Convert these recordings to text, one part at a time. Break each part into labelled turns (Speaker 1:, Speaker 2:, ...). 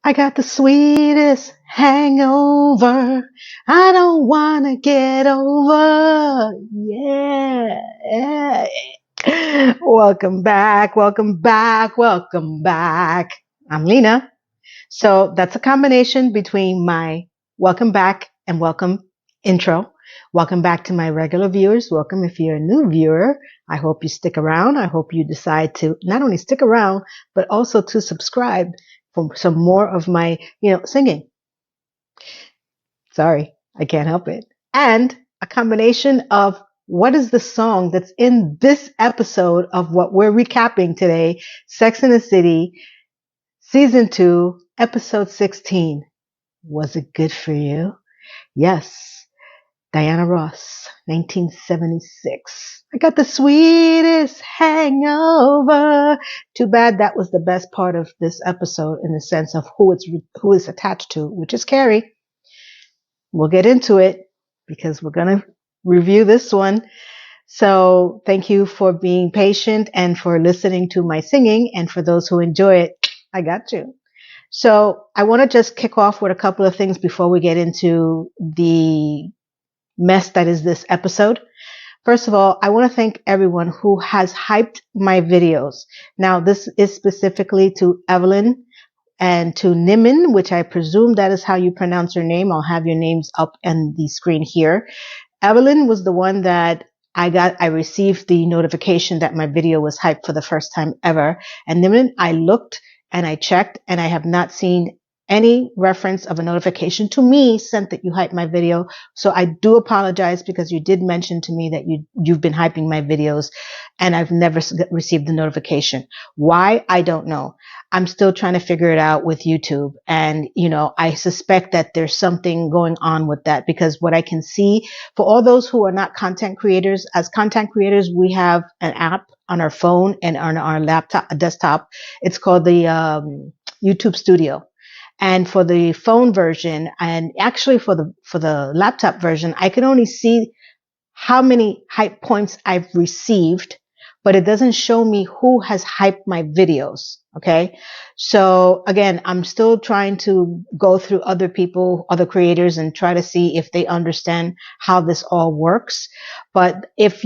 Speaker 1: I got the sweetest hangover. I don't wanna get over. Yeah. Welcome back. Welcome back. Welcome back. I'm Lena. So that's a combination between my welcome back and welcome intro. Welcome back to my regular viewers. Welcome if you're a new viewer. I hope you stick around. I hope you decide to not only stick around, but also to subscribe for some more of my, singing. Sorry, I can't help it. And a combination of what is the song that's in this episode of what we're recapping today, Sex and the City, Season 2, Episode 16. Was it good for you? Yes. Diana Ross, 1976. I got the sweetest hangover. Too bad that was the best part of this episode in the sense of who it's attached to, which is Carrie. We'll get into it because we're going to review this one. So thank you for being patient and for listening to my singing. And for those who enjoy it, I got you. So I want to just kick off with a couple of things before we get into the mess that is this episode. First of all, I want to thank everyone who has hyped my videos. Now, this is specifically to Evelyn and to Nimin, which I presume that is how you pronounce your name. I'll have your names up on the screen here. Evelyn was the one that I received the notification that my video was hyped for the first time ever. And Nimin, I looked and I checked and I have not seen any reference of a notification to me sent that you hyped my video. So I do apologize because you did mention to me that you've been hyping my videos and I've never received the notification. Why? I don't know. I'm still trying to figure it out with YouTube. And, I suspect that there's something going on with that because what I can see for all those who are not content creators, as content creators, we have an app on our phone and on our laptop, desktop. It's called the YouTube Studio. And for the phone version, and actually for the laptop version, I can only see how many hype points I've received, but it doesn't show me who has hyped my videos. Okay. So again, I'm still trying to go through other people, other creators and try to see if they understand how this all works. But if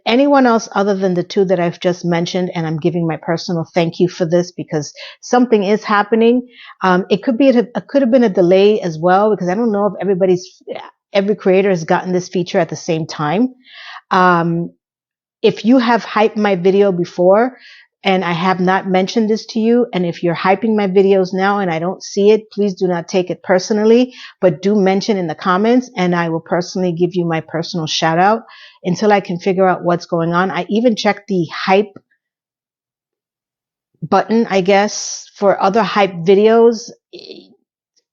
Speaker 1: anyone else other than the two that I've just mentioned, and I'm giving my personal thank you for this because something is happening. It could have been a delay as well, because I don't know if every creator has gotten this feature at the same time. If you have hyped my video before and I have not mentioned this to you, and if you're hyping my videos now and I don't see it, please do not take it personally, but do mention in the comments and I will personally give you my personal shout out until I can figure out what's going on. I even checked the hype button, I guess, for other hype videos.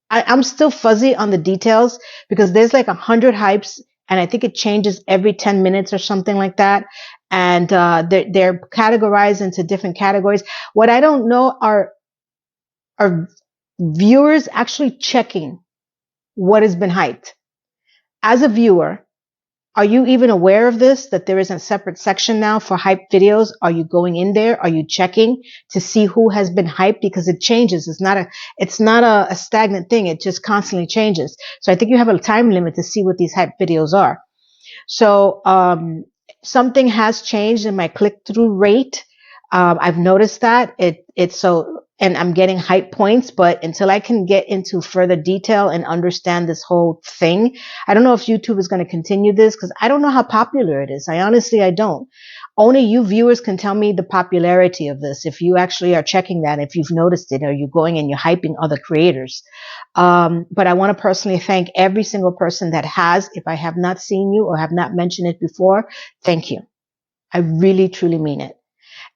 Speaker 1: I'm still fuzzy on the details because there's like 100 hypes and I think it changes every 10 minutes or something like that. And they're categorized into different categories. What I don't know are viewers actually checking what has been hyped. As a viewer, are you even aware of this, that there is a separate section now for hyped videos? Are you going in there? Are you checking to see who has been hyped? Because it changes. It's not a stagnant thing. It just constantly changes. So I think you have a time limit to see what these hyped videos are. So something has changed in my click-through rate. I've noticed that and I'm getting hype points, but until I can get into further detail and understand this whole thing, I don't know if YouTube is going to continue this because I don't know how popular it is. I don't. Only you viewers can tell me the popularity of this. If you actually are checking that, if you've noticed it, or you're going and you're hyping other creators. But I want to personally thank every single person that has. If I have not seen you or have not mentioned it before, thank you. I really, truly mean it.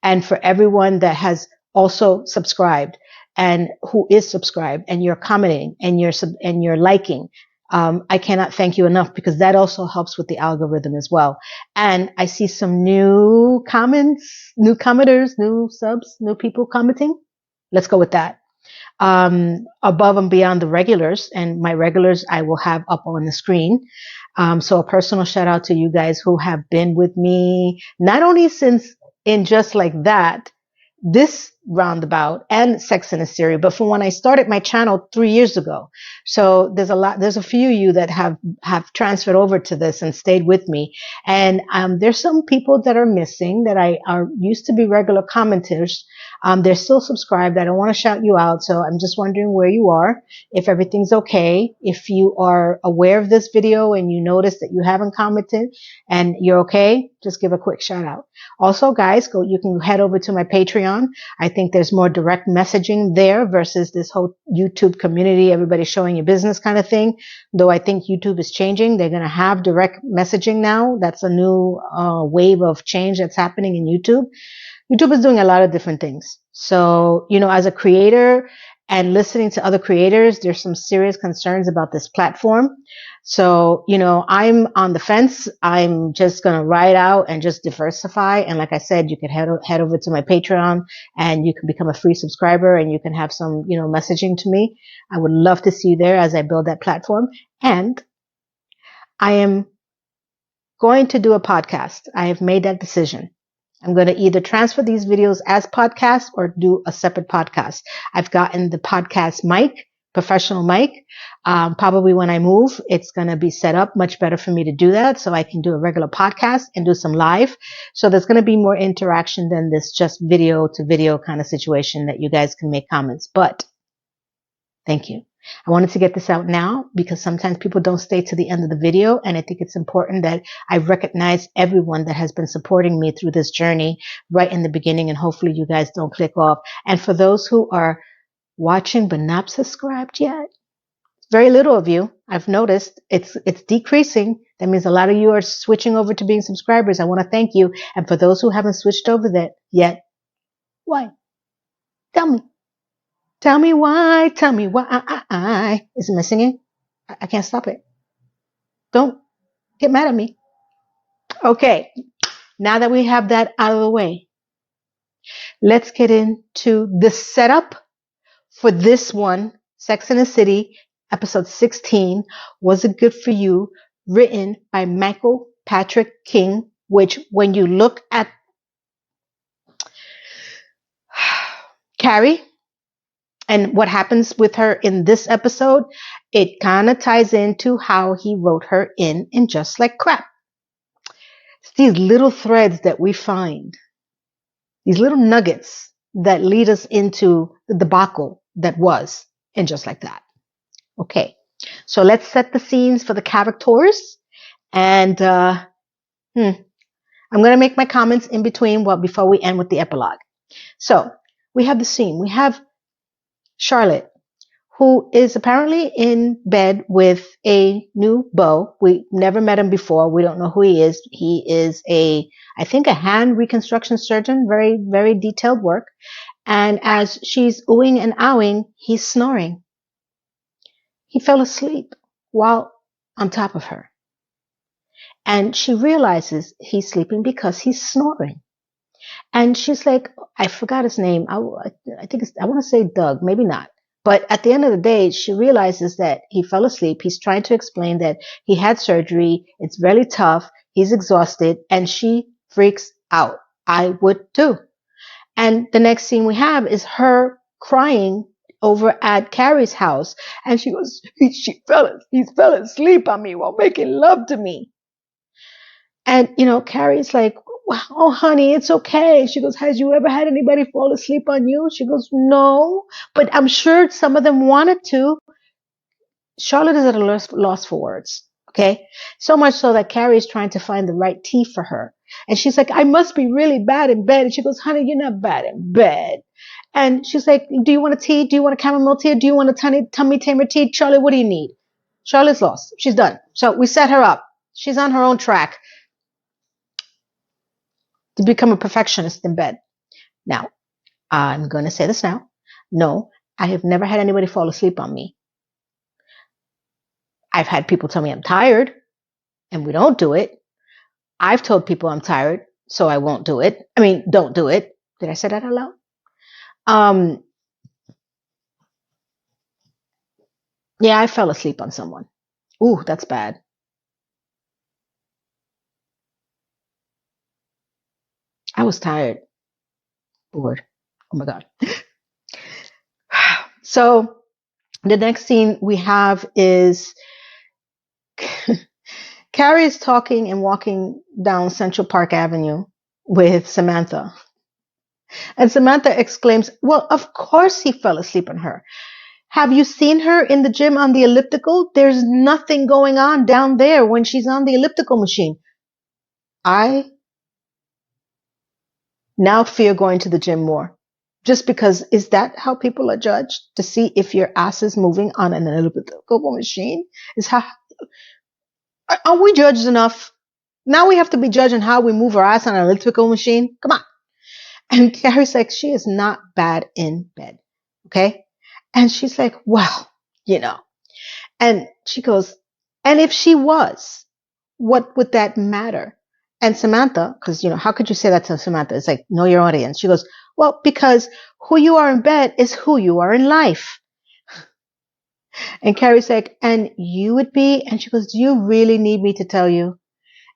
Speaker 1: And for everyone that has also subscribed and who is subscribed and you're commenting and you're liking, I cannot thank you enough because that also helps with the algorithm as well. And I see some new comments, new commenters, new subs, new people commenting. Let's go with that. Above and beyond the regulars, and my regulars I will have up on the screen. So a personal shout out to you guys who have been with me, not only since in Just Like That, this roundabout and Sex and the City, but from when I started my channel 3 years ago. So there's a few of you that have transferred over to this and stayed with me. And there's some people that are missing that are used to be regular commenters. They're still subscribed. I don't want to shout you out. So I'm just wondering where you are, if everything's okay. If you are aware of this video and you notice that you haven't commented and you're okay, just give a quick shout out. Also, guys, you can head over to my Patreon. I think there's more direct messaging there versus this whole YouTube community, everybody showing your business kind of thing. Though I think YouTube is changing. They're going to have direct messaging now. That's a new wave of change that's happening in YouTube. YouTube is doing a lot of different things. So, as a creator and listening to other creators, there's some serious concerns about this platform. So, I'm on the fence. I'm just going to ride out and just diversify. And like I said, you can head over to my Patreon and you can become a free subscriber and you can have some, messaging to me. I would love to see you there as I build that platform. And I am going to do a podcast. I have made that decision. I'm going to either transfer these videos as podcasts or do a separate podcast. I've gotten the podcast mic, professional mic. Probably when I move, it's going to be set up much better for me to do that. So I can do a regular podcast and do some live. So there's going to be more interaction than this just video to video kind of situation that you guys can make comments. But thank you. I wanted to get this out now because sometimes people don't stay to the end of the video. And I think it's important that I recognize everyone that has been supporting me through this journey right in the beginning. And hopefully you guys don't click off. And for those who are watching but not subscribed yet, very little of you, I've noticed it's decreasing. That means a lot of you are switching over to being subscribers. I want to thank you. And for those who haven't switched over that yet, why? Tell me. Tell me why. Tell me why. Isn't my singing? I can't stop it. Don't get mad at me. Okay. Now that we have that out of the way, let's get into the setup for this one. Sex and the City, episode 16. Was It Good for You? Written by Michael Patrick King, which when you look at Carrie, and what happens with her in this episode, it kind of ties into how he wrote her in Just Like Crap. It's these little threads that we find, these little nuggets that lead us into the debacle that was in Just Like That. Okay, so let's set the scenes for the characters. And I'm going to make my comments in between before we end with the epilogue. So we have the scene. We have Charlotte, who is apparently in bed with a new beau. We never met him before. We don't know who he is. He is I think a hand reconstruction surgeon, very, very detailed work. And as she's oohing and ahhing, he's snoring. He fell asleep while on top of her. And she realizes he's sleeping because he's snoring. And she's like, I forgot his name. I think I want to say Doug, maybe not. But at the end of the day, she realizes that he fell asleep. He's trying to explain that he had surgery. It's really tough. He's exhausted. And she freaks out. I would too. And the next scene we have is her crying over at Carrie's house. And she goes, he fell asleep on me while making love to me. And, Carrie's like, oh, honey, it's okay. She goes, has you ever had anybody fall asleep on you? She goes, no, but I'm sure some of them wanted to. Charlotte is at a loss for words. Okay. So much so that Carrie's trying to find the right tea for her. And she's like, I must be really bad in bed. And she goes, honey, you're not bad in bed. And she's like, do you want a tea? Do you want a chamomile tea? Do you want a tummy tamer tea? Charlotte, what do you need? Charlotte's lost. She's done. So we set her up. She's on her own track to become a perfectionist in bed. Now, I'm going to say this now. No, I have never had anybody fall asleep on me. I've had people tell me I'm tired, and we don't do it. I've told people I'm tired, so I won't do it. I mean, don't do it. Did I say that out loud? Yeah, I fell asleep on someone. Ooh, that's bad. I was tired, bored. Oh my God. So the next scene we have is Carrie is talking and walking down Central Park Avenue with Samantha. And Samantha exclaims, well, of course he fell asleep on her. Have you seen her in the gym on the elliptical? There's nothing going on down there when she's on the elliptical machine. I now fear going to the gym more. Just because, is that how people are judged? To see if your ass is moving on an elliptical machine? Is how, are we judged enough? Now we have to be judged on how we move our ass on an elliptical machine? Come on. And Carrie's like, she is not bad in bed. Okay. And she's like, well, you know. And she goes, and if she was, what would that matter? And Samantha, because, how could you say that to Samantha? It's like, know your audience. She goes, well, because who you are in bed is who you are in life. And Carrie's like, and you would be? And she goes, do you really need me to tell you?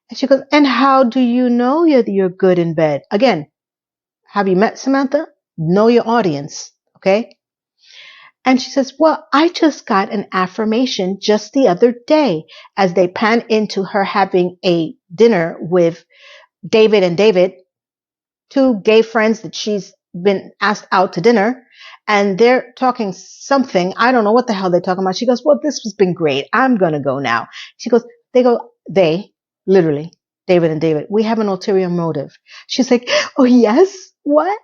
Speaker 1: And she goes, and how do you know you're good in bed? Again, have you met Samantha? Know your audience. Okay. And she says, well, I just got an affirmation just the other day as they pan into her having a dinner with David and David, two gay friends that she's been asked out to dinner. And they're talking something. I don't know what the hell they're talking about. She goes, well, this has been great. I'm going to go now. She goes, they, literally, David and David, we have an ulterior motive. She's like, oh, yes? What?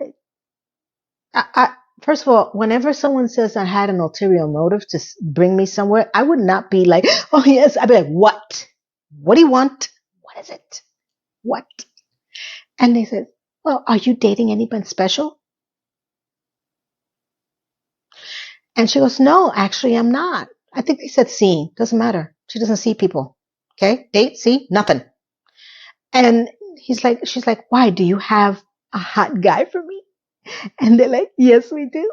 Speaker 1: First of all, whenever someone says I had an ulterior motive to bring me somewhere, I would not be like, oh, yes. I'd be like, what? What do you want? What is it? What? And they said, well, are you dating anyone special? And she goes, no, actually, I'm not. I think they said seeing. Doesn't matter. She doesn't see people. Okay? Date, see, nothing. And she's like, why? Do you have a hot guy for me? And they're like, yes, we do.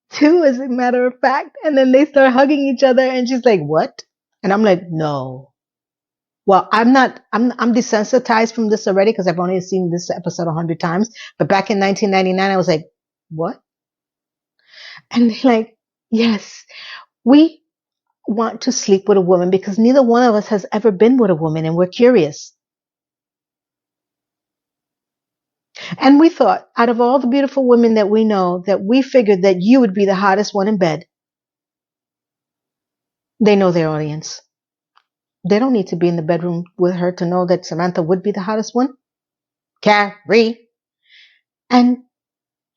Speaker 1: Two, as a matter of fact. And then they start hugging each other and she's like, what? And I'm like, no. Well, I'm desensitized from this already because I've only seen this episode 100 times. But back in 1999, I was like, what? And they're like, yes, we want to sleep with a woman because neither one of us has ever been with a woman and we're curious. And we thought, out of all the beautiful women that we know, that we figured that you would be the hottest one in bed. They know their audience. They don't need to be in the bedroom with her to know that Samantha would be the hottest one. Carrie. And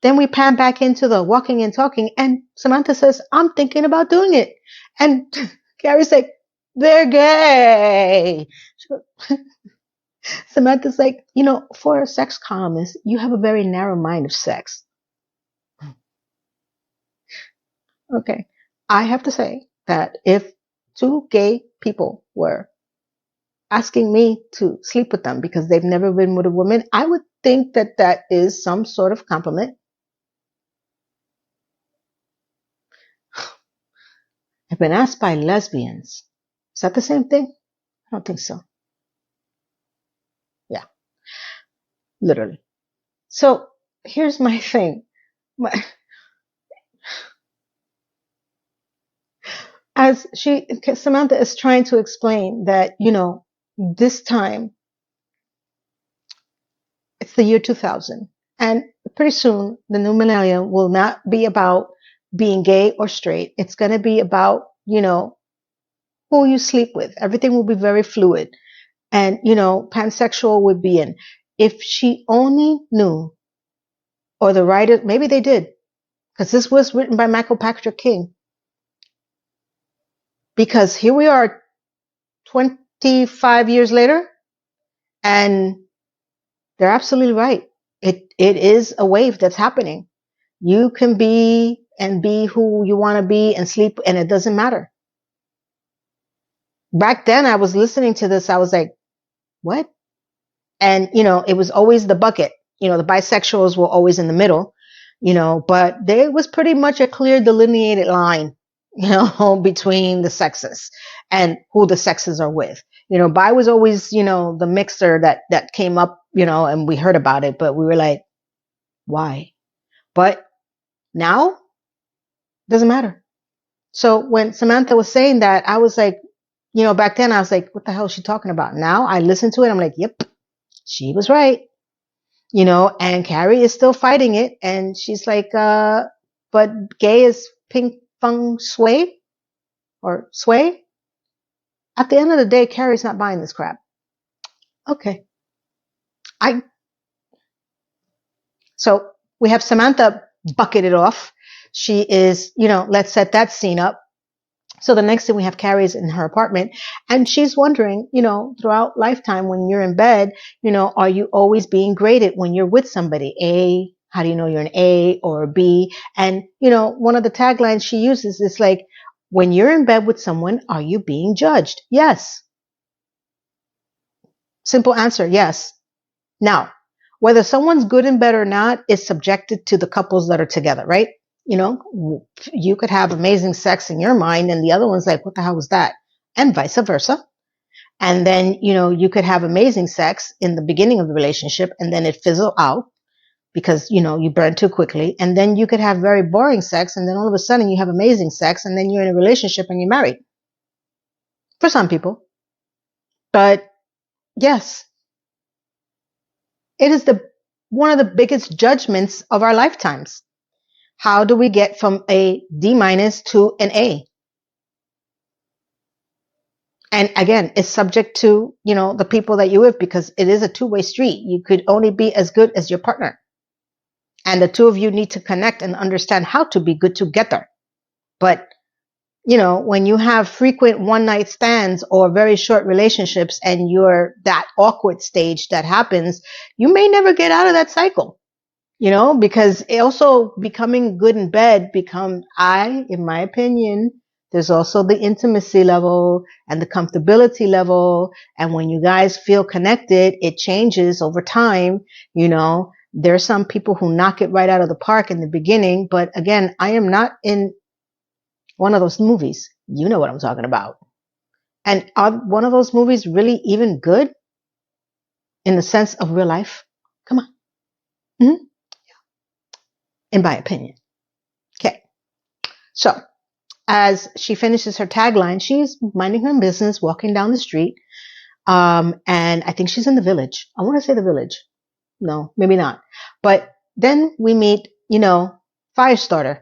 Speaker 1: then we pan back into the walking and talking, and Samantha says, I'm thinking about doing it. And Carrie's like, they're gay. Samantha's like, for a sex columnist, you have a very narrow mind of sex. Okay. I have to say that if two gay people were asking me to sleep with them because they've never been with a woman, I would think that that is some sort of compliment. I've been asked by lesbians. Is that the same thing? I don't think so. Yeah. Literally. So here's my thing. As Samantha is trying to explain that, this time it's the year 2000 and pretty soon the new millennium will not be about being gay or straight. It's going to be about, who you sleep with. Everything will be very fluid and, pansexual would be in. If she only knew, or the writer, maybe they did, because this was written by Michael Patrick King. Because here we are 25 years later, and they're absolutely right. It is a wave that's happening. You can be who you want to be and sleep, and it doesn't matter. Back then, I was listening to this. I was like, what? And, it was always the bucket. The bisexuals were always in the middle, but there was pretty much a clear delineated line, between the sexes and who the sexes are with. Bi was always, the mixer that came up, and we heard about it, but we were like, why? But Now, doesn't matter. So when Samantha was saying that, I was like, back then I was like, what the hell is she talking about? Now I listen to it. I'm like, yep, she was right. And Carrie is still fighting it. And she's like, but gay is pink feng shui or sway. At the end of the day, Carrie's not buying this crap. Okay. So we have Samantha bucketed off. She is, let's set that scene up. So the next thing we have Carrie's in her apartment and she's wondering, throughout lifetime when you're in bed, are you always being graded when you're with somebody? A, how do you know you're an A or a B? And, one of the taglines she uses is like, when you're in bed with someone, are you being judged? Yes. Simple answer, yes. Now, whether someone's good in bed or not is subjected to the couples that are together, right? You could have amazing sex in your mind and the other one's like, what the hell was that? And vice versa. And then, you could have amazing sex in the beginning of the relationship and then it fizzle out because, you burn too quickly. And then you could have very boring sex and then all of a sudden you have amazing sex and then you're in a relationship and you're married. For some people. But yes, it is one of the biggest judgments of our lifetimes. How do we get from a D- to an A? And again, it's subject to, the people that you with because it is a two-way street. You could only be as good as your partner. And the two of you need to connect and understand how to be good together. But, when you have frequent one-night stands or very short relationships and you're that awkward stage that happens, you may never get out of that cycle. Because also becoming good in bed in my opinion, there's also the intimacy level and the comfortability level. And when you guys feel connected, it changes over time. There are some people who knock it right out of the park in the beginning. But again, I am not in one of those movies. You know what I'm talking about. And are one of those movies really even good in the sense of real life? Come on. Mm-hmm. In my opinion. Okay. So as she finishes her tagline, she's minding her business, walking down the street. And I think she's in the village. I want to say the village. No, maybe not. But then we meet, Firestarter.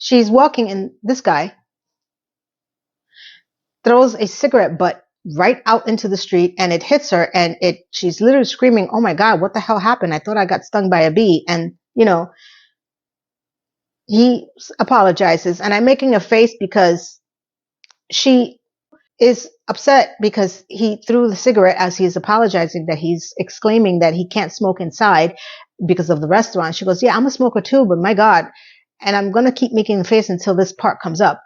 Speaker 1: She's walking and this guy throws a cigarette butt right out into the street and it hits her and she's literally screaming, oh my God, what the hell happened? I thought I got stung by a bee. And, he apologizes and I'm making a face because she is upset because he threw the cigarette as he's apologizing, that he's exclaiming that he can't smoke inside because of the restaurant. She goes, yeah, I'm a smoker too, but my God. And I'm going to keep making the face until this part comes up.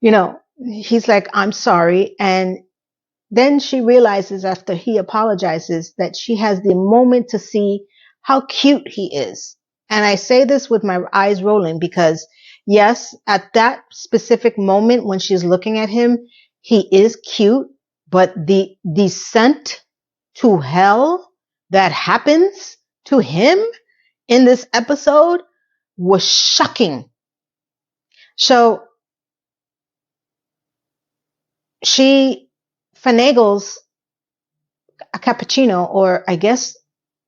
Speaker 1: He's like, I'm sorry. And then she realizes after he apologizes that she has the moment to see how cute he is. And I say this with my eyes rolling because yes, at that specific moment when she's looking at him, he is cute, but the descent to hell that happens to him in this episode was shocking. So she finagles a cappuccino or I guess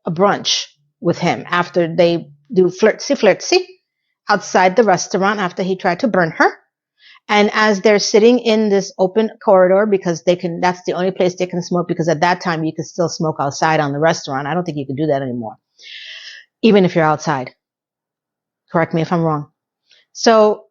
Speaker 1: a brunch with him after they do flirtsy outside the restaurant after he tried to burn her. And as they're sitting in this open corridor, because that's the only place they can smoke, because at that time you could still smoke outside on the restaurant. I don't think you can do that anymore, even if you're outside. Correct me if I'm wrong. So,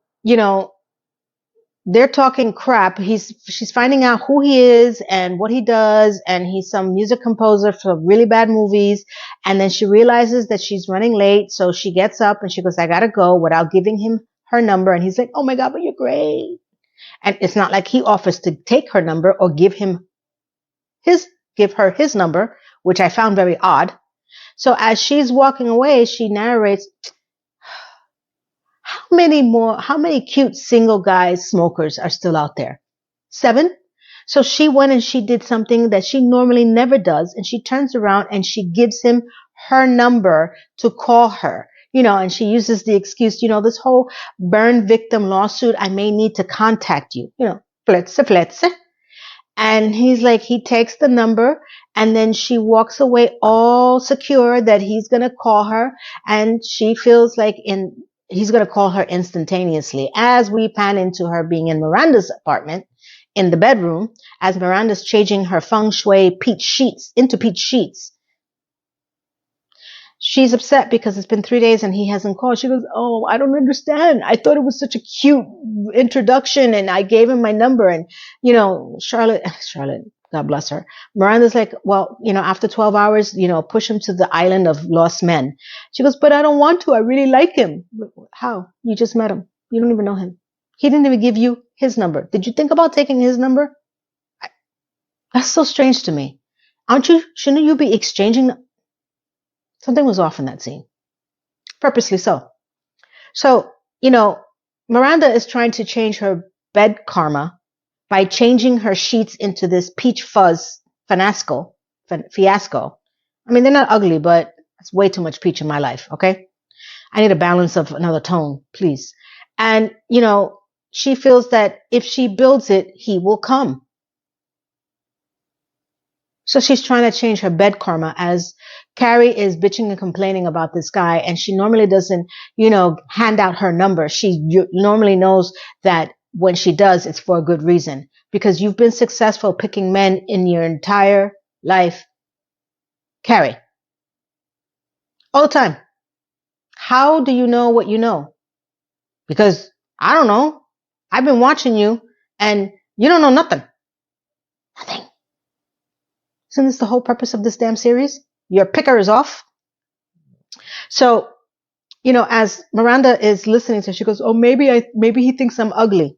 Speaker 1: they're talking crap. She's finding out who he is and what he does. And he's some music composer for really bad movies. And then she realizes that she's running late. So she gets up and she goes, I gotta go, without giving him her number. And he's like, oh my God, but you're great. And it's not like he offers to take her number or give her his number, which I found very odd. So as she's walking away, she narrates, how many cute single guys, smokers are still out there? 7. So she went and she did something that she normally never does. And she turns around and she gives him her number to call her. And she uses the excuse, this whole burn victim lawsuit, I may need to contact you, fletse, fletse. And he's like, he takes the number and then she walks away all secure that he's going to call her. And she feels like he's going to call her instantaneously as we pan into her being in Miranda's apartment in the bedroom as Miranda's changing her feng shui peach sheets into peach sheets. She's upset because it's been 3 days and he hasn't called. She goes, oh, I don't understand. I thought it was such a cute introduction and I gave him my number. And, Charlotte, God bless her. Miranda's like, well, after 12 hours, push him to the island of lost men. She goes, but I don't want to. I really like him. How? You just met him. You don't even know him. He didn't even give you his number. Did you think about taking his number? That's so strange to me. Shouldn't you be exchanging? Something was off in that scene. Purposely so. So, Miranda is trying to change her bed karma by changing her sheets into this peach fuzz fiasco. I mean, they're not ugly, but it's way too much peach in my life, okay? I need a balance of another tone, please. And, she feels that if she builds it, he will come. So she's trying to change her bed karma as Carrie is bitching and complaining about this guy. And she normally doesn't, hand out her number. She normally knows that when she does, it's for a good reason. Because you've been successful picking men in your entire life. Carrie. All the time. How do you know what you know? Because I don't know. I've been watching you and you don't know nothing. Nothing. Isn't this the whole purpose of this damn series? Your picker is off. So, as Miranda is listening to her, she goes, oh, maybe he thinks I'm ugly.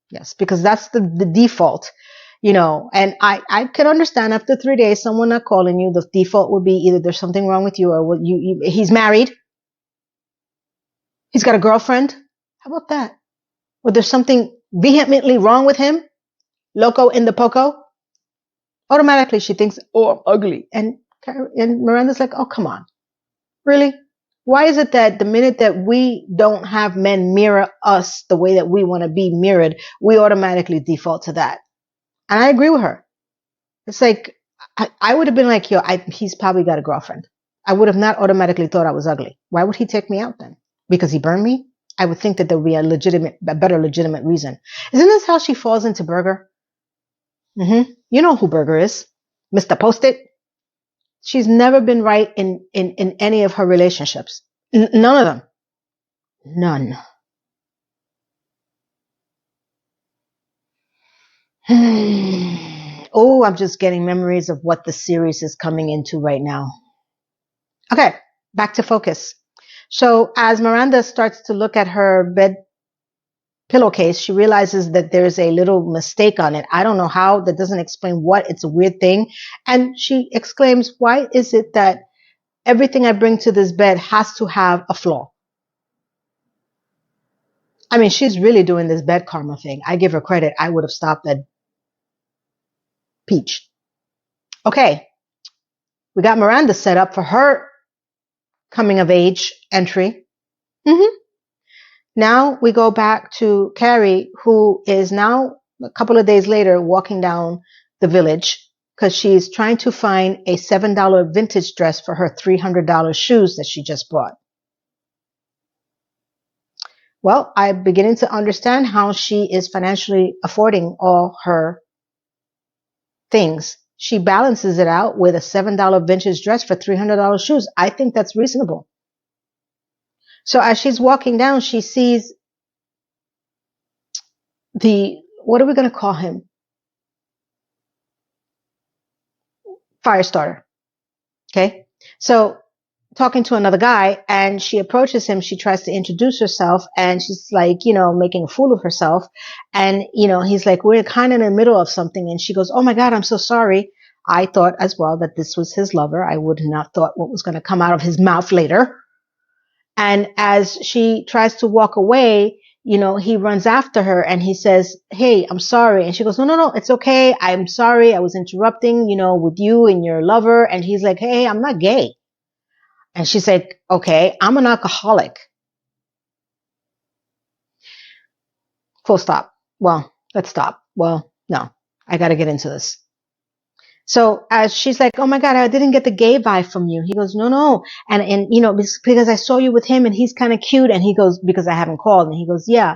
Speaker 1: Yes, because that's the default, and I can understand after 3 days, someone not calling you, the default would be either there's something wrong with you or he's married. He's got a girlfriend. How about that? Or there's something vehemently wrong with him. Loco in the poco. Automatically she thinks, oh, I'm ugly. And Miranda's like, oh, come on. Really? Why is it that the minute that we don't have men mirror us the way that we want to be mirrored, we automatically default to that? And I agree with her. It's like, I would have been like, he's probably got a girlfriend. I would have not automatically thought I was ugly. Why would he take me out then? Because he burned me? I would think that there would be a better legitimate reason. Isn't this how she falls into Berger? Mm-hmm. You know who Berger is. Mr. Post-it. She's never been right in any of her relationships. None of them. None. Oh, I'm just getting memories of what the series is coming into right now. Okay, back to focus. So as Miranda starts to look at her bed pillowcase, she realizes that there's a little mistake on it. I don't know how. That doesn't explain what. It's a weird thing. And she exclaims, why is it that everything I bring to this bed has to have a flaw? I mean, she's really doing this bed karma thing. I give her credit. I would have stopped at peach. Okay. We got Miranda set up for her coming of age entry. Now we go back to Carrie, who is now a couple of days later walking down the village because she's trying to find a $7 vintage dress for her $300 shoes that she just bought. Well, I'm beginning to understand how she is financially affording all her things. She balances it out with a $7 vintage dress for $300 shoes. I think that's reasonable. So as she's walking down, she sees what are we going to call him? Fire starter. Okay. So talking to another guy, and she approaches him. She tries to introduce herself, and she's like, making a fool of herself. And, he's like, we're kind of in the middle of something. And she goes, oh my God, I'm so sorry. I thought as well that this was his lover. I would not thought what was going to come out of his mouth later. And as she tries to walk away, he runs after her and he says, hey, I'm sorry. And she goes, no, it's okay. I'm sorry. I was interrupting, with you and your lover. And he's like, hey, I'm not gay. And she's like, okay, I'm an alcoholic. Full stop. Well, let's stop. Well, no, I got to get into this. So as she's like, oh my God, I didn't get the gay vibe from you. He goes, no. And, you know, because I saw you with him and he's kind of cute. And he goes, because I haven't called. And he goes, yeah.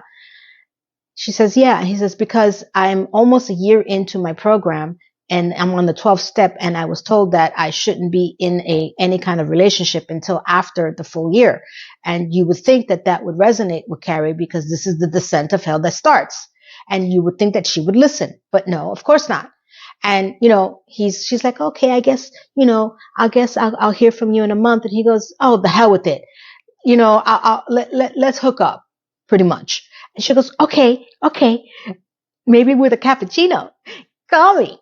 Speaker 1: She says, yeah. And he says, because I'm almost a year into my program and I'm on the 12th step. And I was told that I shouldn't be in any kind of relationship until after the full year. And you would think that that would resonate with Carrie because this is the descent of hell that starts. And you would think that she would listen, but no, of course not. And, you know, she's like, okay, I guess, you know, I'll hear from you in a month. And he goes, oh, the hell with it. You know, let's hook up pretty much. And she goes, okay, maybe with a cappuccino. Call me.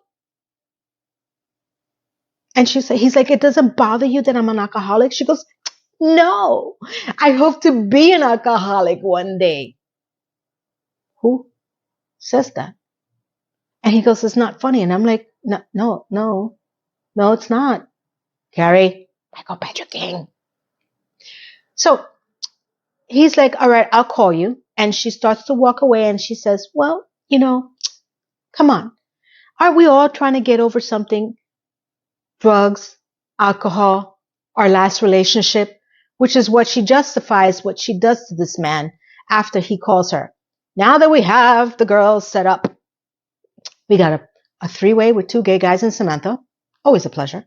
Speaker 1: And he's like, it doesn't bother you that I'm an alcoholic? She goes, no, I hope to be an alcoholic one day. Who says that? And he goes, it's not funny. And I'm like, no, it's not. Carrie, back up at your king. So he's like, all right, I'll call you. And she starts to walk away and she says, well, you know, come on. Are we all trying to get over something? Drugs, alcohol, our last relationship, which is what she justifies what she does to this man after he calls her. Now that we have the girls set up, we got a three-way with two gay guys and Samantha. Always a pleasure.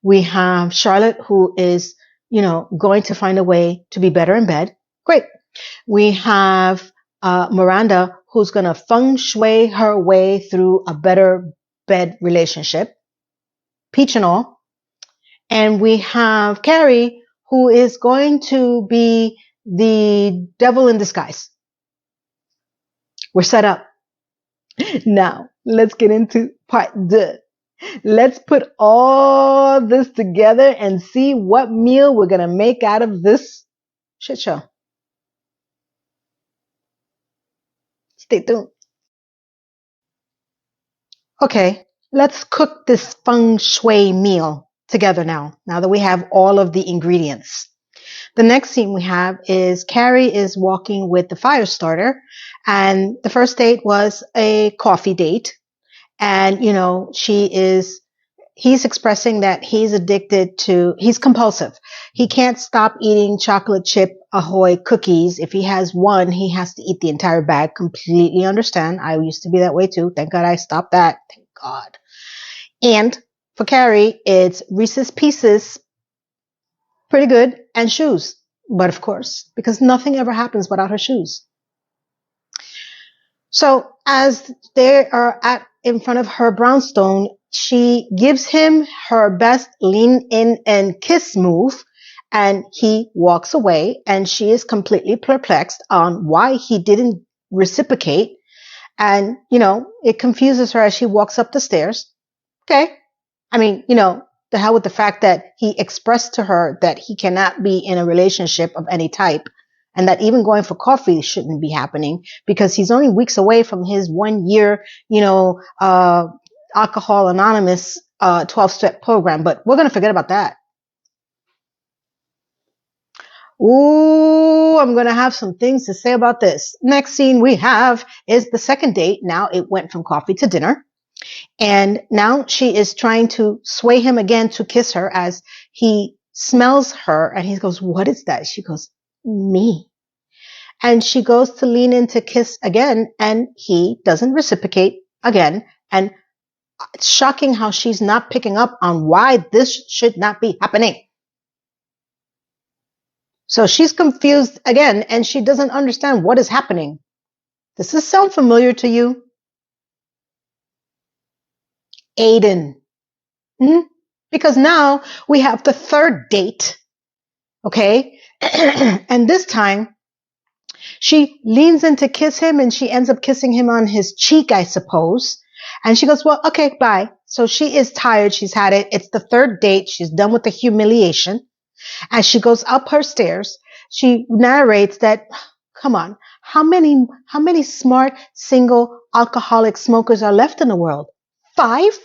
Speaker 1: We have Charlotte, who is, you know, going to find a way to be better in bed. Great. We have Miranda, who's going to feng shui her way through a better bed relationship. Peach and all. And we have Carrie, who is going to be the devil in disguise. We're set up. Now, let's get into part 2. Let's put all this together and see what meal we're going to make out of this shit show. Stay tuned. Okay, let's cook this feng shui meal together now that we have all of the ingredients. The next scene we have is Carrie is walking with the fire starter, and the first date was a coffee date. And, you know, he's expressing that he's compulsive. He can't stop eating chocolate chip Ahoy cookies. If he has one, he has to eat the entire bag. Completely understand. I used to be that way too. Thank God I stopped that. Thank God. And for Carrie, it's Reese's Pieces, pretty good, and shoes. But of course, because nothing ever happens without her shoes. So as they are in front of her brownstone, she gives him her best lean in and kiss move, and he walks away, and she is completely perplexed on why he didn't reciprocate. And, you know, it confuses her as she walks up the stairs. Okay. I mean, you know, the hell with the fact that he expressed to her that he cannot be in a relationship of any type, and that even going for coffee shouldn't be happening because he's only weeks away from his 1 year, you know, Alcohol Anonymous 12-step program. But we're going to forget about that. Ooh, I'm going to have some things to say about this. Next scene we have is the second date. Now it went from coffee to dinner. And now she is trying to sway him again to kiss her as he smells her. And he goes, what is that? She goes, me. And she goes to lean in to kiss again. And he doesn't reciprocate again. And it's shocking how she's not picking up on why this should not be happening. So she's confused again, and she doesn't understand what is happening. Does this sound familiar to you? Aiden. Because now we have the third date. Okay? And this time, she leans in to kiss him, and she ends up kissing him on his cheek, I suppose. And she goes, well, okay, bye. So she is tired. She's had it. It's the third date. She's done with the humiliation. As she goes up her stairs, she narrates that, come on, how many smart single alcoholic smokers are left in the world? 5?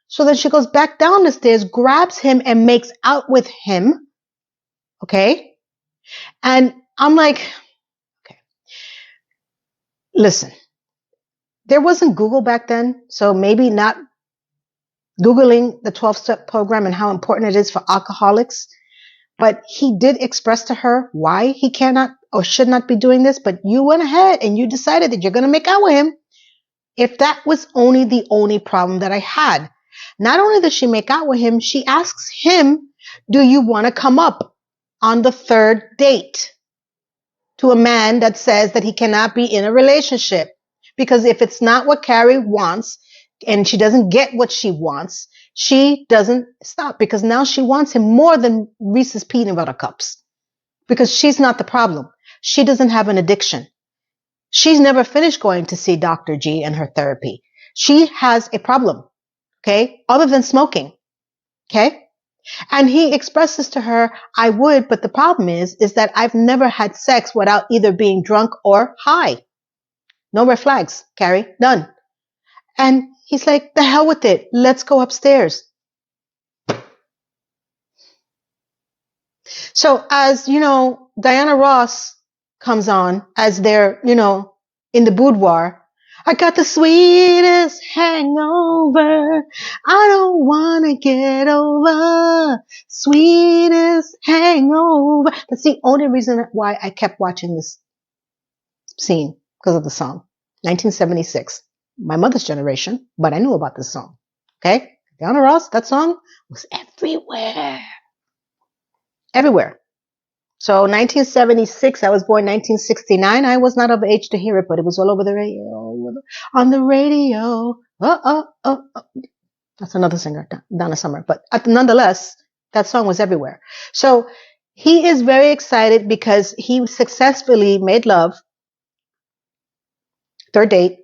Speaker 1: So then she goes back down the stairs, grabs him, and makes out with him. Okay. And I'm like, okay, listen, there wasn't Google back then. So maybe not Googling the 12-step program and how important it is for alcoholics. But he did express to her why he cannot or should not be doing this. But you went ahead and you decided that you're going to make out with him. If that was the only problem that I had. Not only does she make out with him, she asks him, do you want to come up on the third date to a man that says that he cannot be in a relationship? Because if it's not what Carrie wants and she doesn't get what she wants, she doesn't stop, because now she wants him more than Reese's peanut butter cups, because she's not the problem. She doesn't have an addiction. She's never finished going to see Dr. G and her therapy. She has a problem, okay, other than smoking, okay? And he expresses to her, I would, but the problem is that I've never had sex without either being drunk or high. No red flags, Carrie, none. And he's like, the hell with it. Let's go upstairs. So as, Diana Ross comes on as they're, in the boudoir, I got the sweetest hangover. I don't want to get over. Sweetest hangover. That's the only reason why I kept watching this scene, because of the song. 1976. My mother's generation, but I knew about this song. Okay? Diana Ross, that song was everywhere. Everywhere. So 1976, I was born 1969. I was not of age to hear it, but it was all over the radio, on the radio. That's another singer, Donna Summer. But nonetheless, that song was everywhere. So he is very excited because he successfully made love, third date,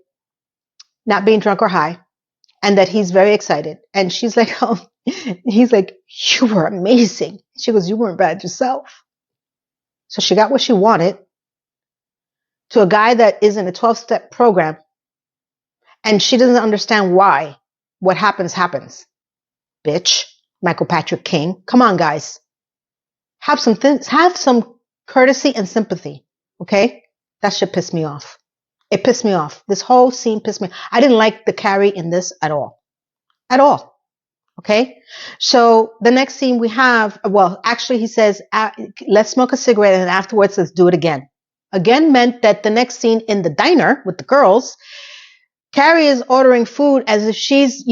Speaker 1: not being drunk or high, and that he's very excited. And she's like, oh, he's like, you were amazing. She goes, you weren't bad yourself. So she got what she wanted to a guy that is in a 12-step program, and she doesn't understand why. What happens, happens. Bitch. Michael Patrick King. Come on, guys. Have some courtesy and sympathy. Okay? That should piss me off. It pissed me off. This whole scene pissed me off. I didn't like the Carrie in this at all. At all. Okay? So the next scene we have, well, actually he says, let's smoke a cigarette, and afterwards let's do it again. Again meant that the next scene in the diner with the girls, Carrie is ordering food as if she's,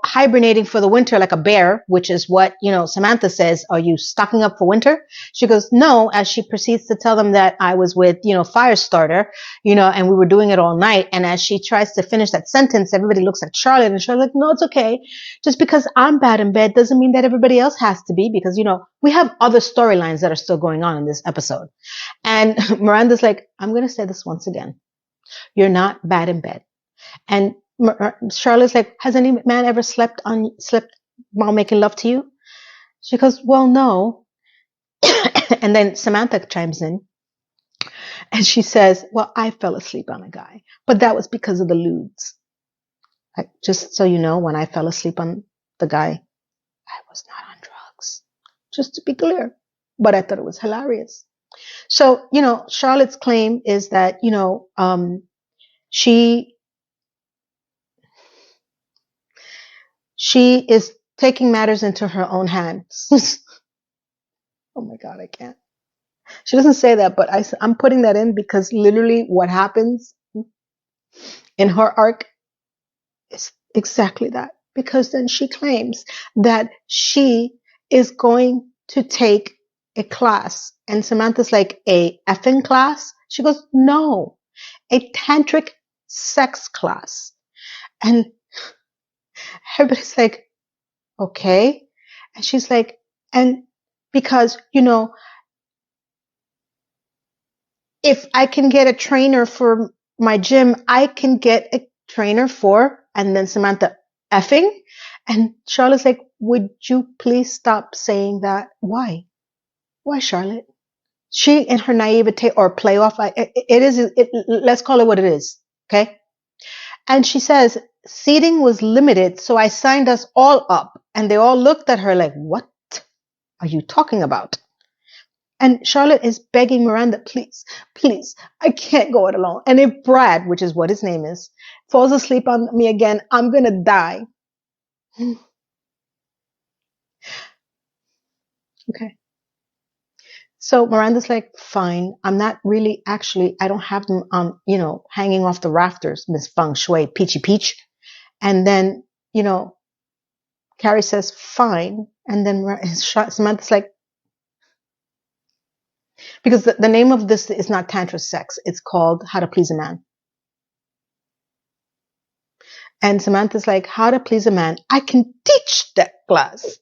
Speaker 1: hibernating for the winter like a bear, which is what, Samantha says, are you stocking up for winter? She goes, no, as she proceeds to tell them that I was with, Firestarter, and we were doing it all night. And as she tries to finish that sentence, everybody looks at Charlotte, and Charlotte's like, no, it's okay. Just because I'm bad in bed doesn't mean that everybody else has to be, because, we have other storylines that are still going on in this episode. And Miranda's like, I'm going to say this once again. You're not bad in bed. And Charlotte's like, has any man ever slept while making love to you? She goes, well, no. And then Samantha chimes in and she says, well, I fell asleep on a guy, but that was because of the lewds. Just so you know, when I fell asleep on the guy, I was not on drugs, just to be clear, but I thought it was hilarious. So, Charlotte's claim is that, she is taking matters into her own hands. Oh my God, I can't. She doesn't say that, but I'm putting that in because literally what happens in her arc is exactly that. Because then she claims that she is going to take a class. And Samantha's like, a effing class? She goes, no, a tantric sex class. And everybody's like, okay. And she's like, and because, if I can get a trainer for my gym, I can get a trainer for, and then Samantha, effing. And Charlotte's like, would you please stop saying that? Why? Why, Charlotte? She, in her naivete or playoff, let's call it what it is. Okay. And she says, seating was limited, so I signed us all up. And they all looked at her like, what are you talking about? And Charlotte is begging Miranda, please, please, I can't go it alone. And if Brad, which is what his name is, falls asleep on me again, I'm going to die. Okay. So Miranda's like, fine. I'm not really, actually, I don't have them hanging off the rafters, Miss Feng Shui, Peachy Peach. And then, Carrie says, fine. And then Samantha's like, because the name of this is not Tantra Sex. It's called How to Please a Man. And Samantha's like, how to please a man. I can teach that class.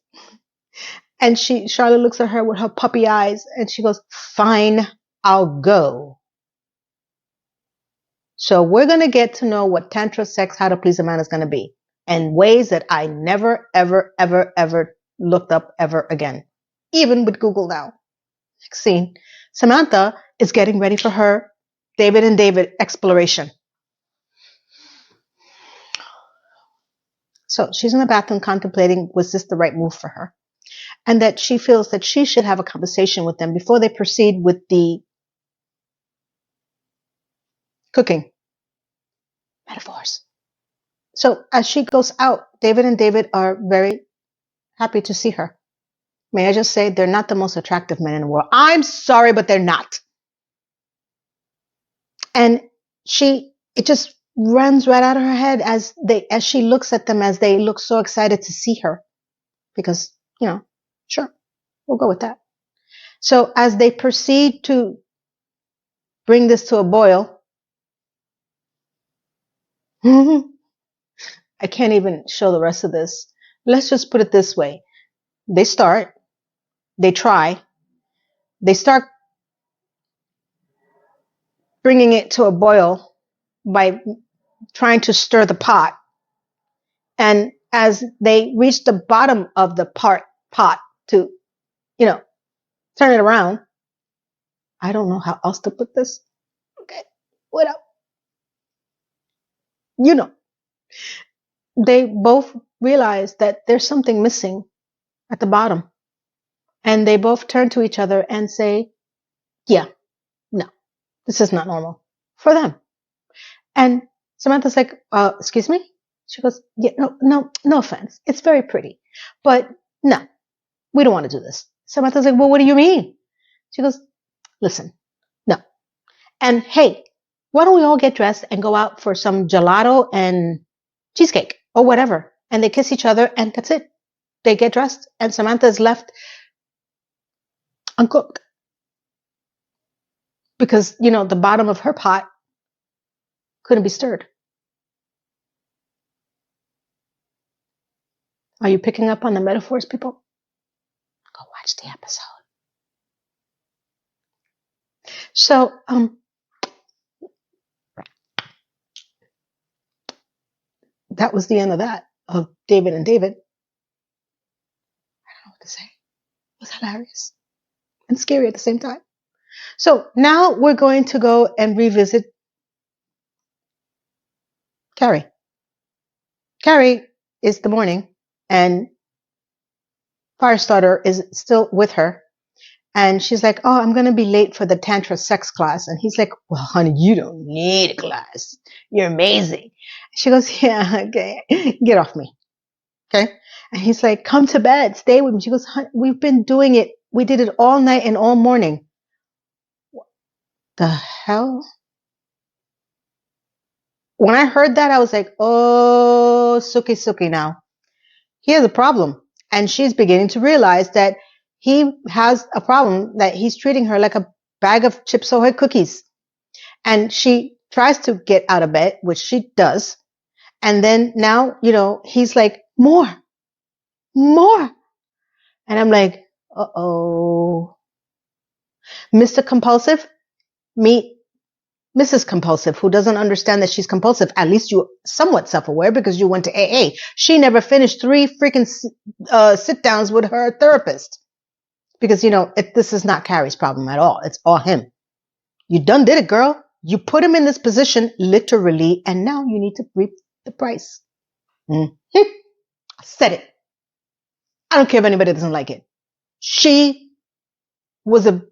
Speaker 1: And Charlotte looks at her with her puppy eyes and she goes, fine, I'll go. So we're going to get to know what Tantra Sex, How to Please a Man is going to be, in ways that I never, ever, ever, ever looked up ever again. Even with Google now. Next scene, Samantha is getting ready for her David and David exploration. So she's in the bathroom contemplating, was this the right move for her? And that she feels that she should have a conversation with them before they proceed with the cooking metaphors. So as she goes out, David and David are very happy to see her. May I just say, they're not the most attractive men in the world. I'm sorry, but they're not. And it just runs right out of her head as she looks at them, as they look so excited to see her. Because, sure, we'll go with that. So as they proceed to bring this to a boil, I can't even show the rest of this. Let's just put it this way. They start, they try, they start bringing it to a boil by trying to stir the pot. And as they reach the bottom of the pot to, turn it around, I don't know how else to put this. Okay, what up? They both realize that there's something missing at the bottom. And they both turn to each other and say, yeah, no, this is not normal for them. And Samantha's like, excuse me? She goes, yeah, no offense. It's very pretty. But no, we don't want to do this. Samantha's like, well, what do you mean? She goes, listen, no. And hey, why don't we all get dressed and go out for some gelato and cheesecake or whatever? And they kiss each other and that's it. They get dressed and Samantha's left uncooked. Because, the bottom of her pot couldn't be stirred. Are you picking up on the metaphors, people? Go watch the episode. So, that was the end of that, of David and David. I don't know what to say. It was hilarious and scary at the same time. So now we're going to go and revisit Carrie. Carrie is the morning and Firestarter is still with her. And she's like, oh, I'm going to be late for the Tantra sex class. And he's like, well, honey, you don't need a class. You're amazing. She goes, yeah, okay, get off me. Okay. And he's like, come to bed, stay with me. She goes, honey, we've been doing it. We did it all night and all morning. What the hell? When I heard that, I was like, oh, Suki now. He has a problem. And she's beginning to realize that he has a problem, that he's treating her like a bag of Chips Ahoy cookies. And she tries to get out of bed, which she does. And then now, he's like, more. And I'm like, uh-oh. Mr. Compulsive, meet Mrs. Compulsive, who doesn't understand that she's compulsive. At least you're somewhat self-aware because you went to AA. She never finished 3 freaking sit-downs with her therapist. Because, this is not Carrie's problem at all. It's all him. You done did it, girl. You put him in this position, literally, and now you need to reap the price. I said it. I don't care if anybody doesn't like it. She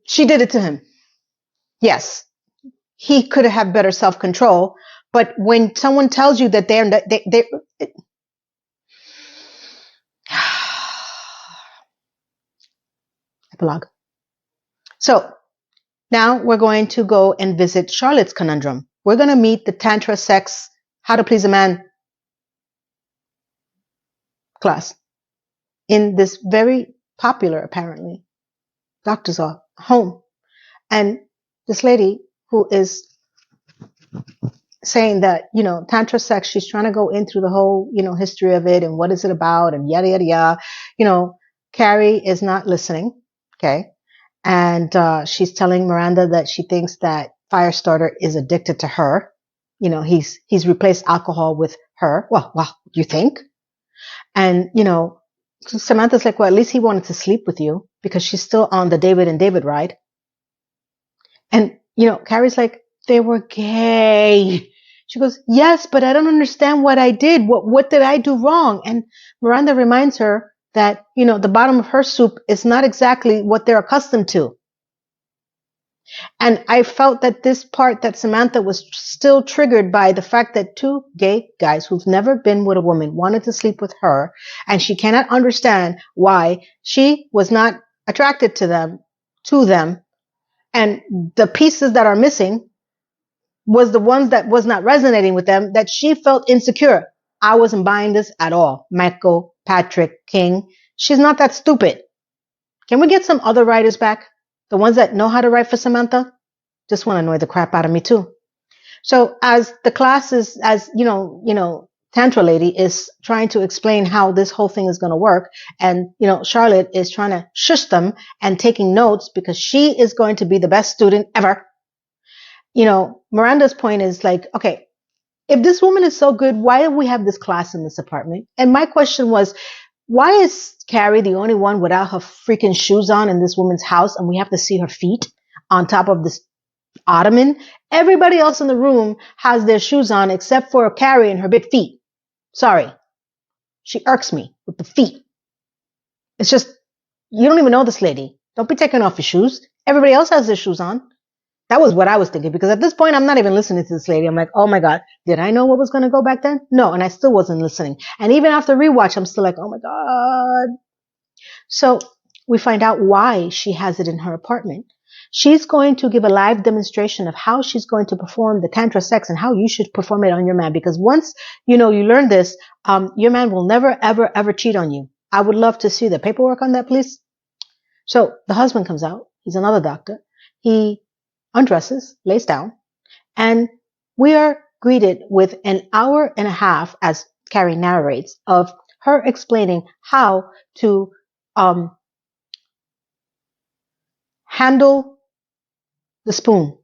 Speaker 1: she did it to him. Yes, he could have better self-control, but when someone tells you that they're epilogue. So now we're going to go and visit Charlotte's conundrum. We're going to meet the Tantra Sex How to Please a Man class in this very popular, apparently, doctor's home. And this lady who is saying that, Tantra sex, she's trying to go in through the whole, history of it and what is it about and yada, yada, yada. Carrie is not listening. Okay. And she's telling Miranda that she thinks that Firestarter is addicted to her. He's replaced alcohol with her. Well, you think? And, Samantha's like, well, at least he wanted to sleep with you because she's still on the David and David ride. And, Carrie's like, they were gay. She goes, yes, but I don't understand what I did. What did I do wrong? And Miranda reminds her that, the bottom of her soup is not exactly what they're accustomed to. And I felt that this part that Samantha was still triggered by the fact that two gay guys who've never been with a woman wanted to sleep with her, and she cannot understand why she was not attracted to them, and the pieces that are missing was the ones that was not resonating with them, that she felt insecure. I wasn't buying this at all. Michael, Patrick, King. She's not that stupid. Can we get some other writers back? The ones that know how to write for Samantha? Just want to annoy the crap out of me too. So as the class is, Tantra lady is trying to explain how this whole thing is going to work. And, Charlotte is trying to shush them and taking notes because she is going to be the best student ever. Miranda's point is like, okay, if this woman is so good, why do we have this class in this apartment? And my question was, why is Carrie the only one without her freaking shoes on in this woman's house and we have to see her feet on top of this ottoman? Everybody else in the room has their shoes on except for Carrie and her big feet. Sorry. She irks me with the feet. It's just, you don't even know this lady. Don't be taking off your shoes. Everybody else has their shoes on. That was what I was thinking, because at this point, I'm not even listening to this lady. I'm like, oh my God, did I know what was going to go back then? No, and I still wasn't listening. And even after rewatch, I'm still like, oh my God. So we find out why she has it in her apartment. She's going to give a live demonstration of how she's going to perform the Tantra sex and how you should perform it on your man. Because once, you learn this, your man will never, ever, ever cheat on you. I would love to see the paperwork on that, please. So the husband comes out. He's another doctor. He undresses, lays down, and we are greeted with an hour and a half, as Carrie narrates, of her explaining how to handle the spoon.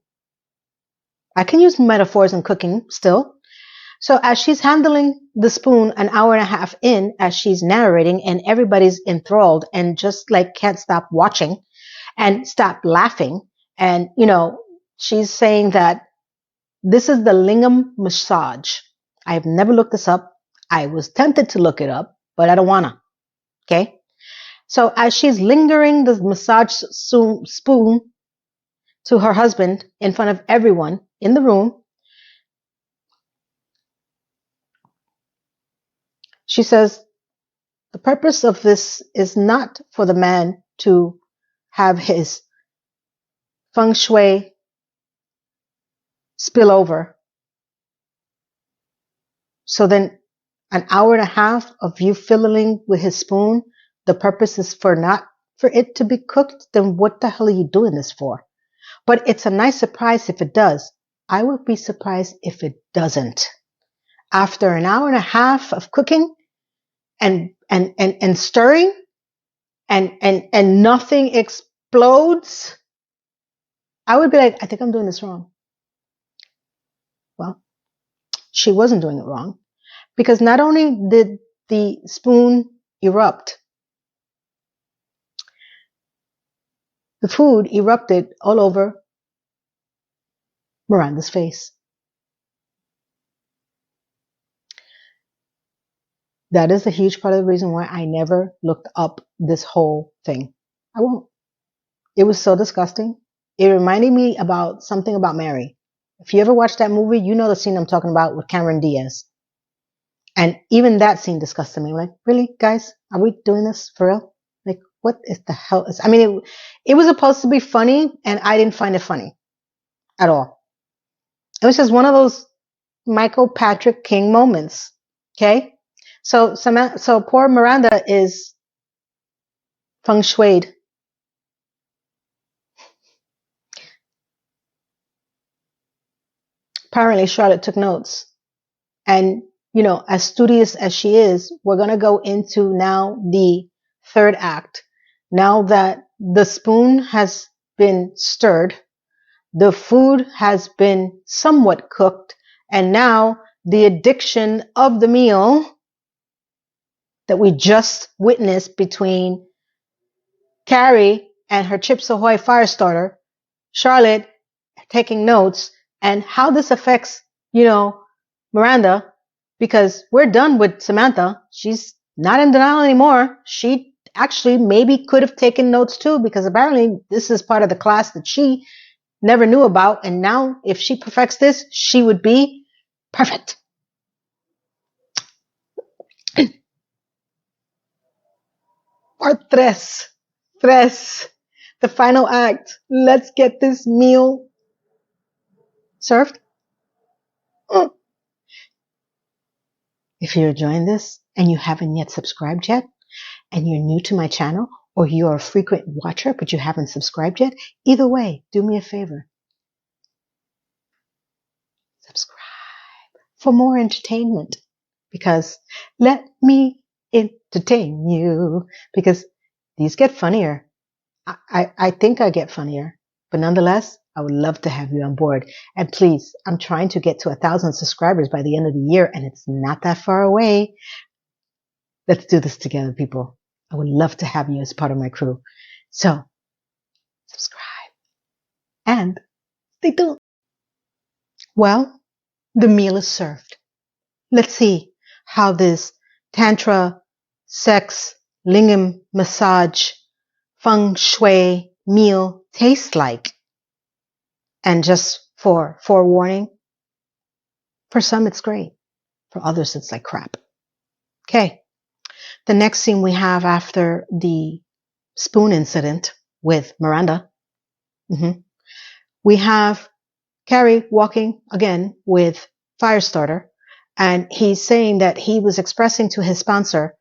Speaker 1: I can use metaphors in cooking still. So as she's handling the spoon an hour and a half in, as she's narrating, and everybody's enthralled and just like can't stop watching and stop laughing. And, she's saying that this is the lingam massage. I have never looked this up. I was tempted to look it up, but I don't want to. Okay. So as she's lingering the massage spoon to her husband in front of everyone in the room, she says, the purpose of this is not for the man to have his feng shui spill over. So then an hour and a half of you fiddling with his spoon, the purpose is not for it to be cooked, then what the hell are you doing this for? But it's a nice surprise if it does. I would be surprised if it doesn't. After an hour and a half of cooking and stirring and nothing explodes, I would be like, I think I'm doing this wrong. Well, she wasn't doing it wrong, because not only did the spoon erupt, the food erupted all over Miranda's face. That is a huge part of the reason why I never looked up this whole thing. I won't. It was so disgusting. It reminded me about something about Mary. If you ever watched that movie, you know the scene I'm talking about with Cameron Diaz. And even that scene disgusted me. I'm like, really, guys? Are we doing this for real? Like, what is the hell? I mean, it was supposed to be funny, and I didn't find it funny at all. It was just one of those Michael Patrick King moments. Okay? So poor Miranda is feng shuied. Apparently, Charlotte took notes. And, as studious as she is, we're going to go into now the third act. Now that the spoon has been stirred, the food has been somewhat cooked, and now the addiction of the meal that we just witnessed between Carrie and her Chips Ahoy fire starter, Charlotte taking notes, and how this affects, Miranda, because we're done with Samantha. She's not in denial anymore. She actually maybe could have taken notes too, because apparently this is part of the class that she never knew about. And now if she perfects this, she would be perfect. Part tres. Tres. The final act. Let's get this meal served. If you're enjoying this and you haven't yet subscribed yet, and you're new to my channel, or you're a frequent watcher but you haven't subscribed yet, either way, do me a favor. Subscribe for more entertainment, because let me entertain you, because these get funnier. I think I get funnier, but nonetheless, I would love to have you on board. And please, I'm trying to get to 1,000 subscribers by the end of the year, and it's not that far away. Let's do this together, people. I would love to have you as part of my crew. So, subscribe and stay tuned. Well, the meal is served. Let's see how this Tantra, sex, lingam massage, feng shui meal tastes like. And just for forewarning, for some it's great. For others it's like crap. Okay. The next scene we have after the spoon incident with Miranda, we have Carrie walking again with Firestarter, and he's saying that he was expressing to his sponsor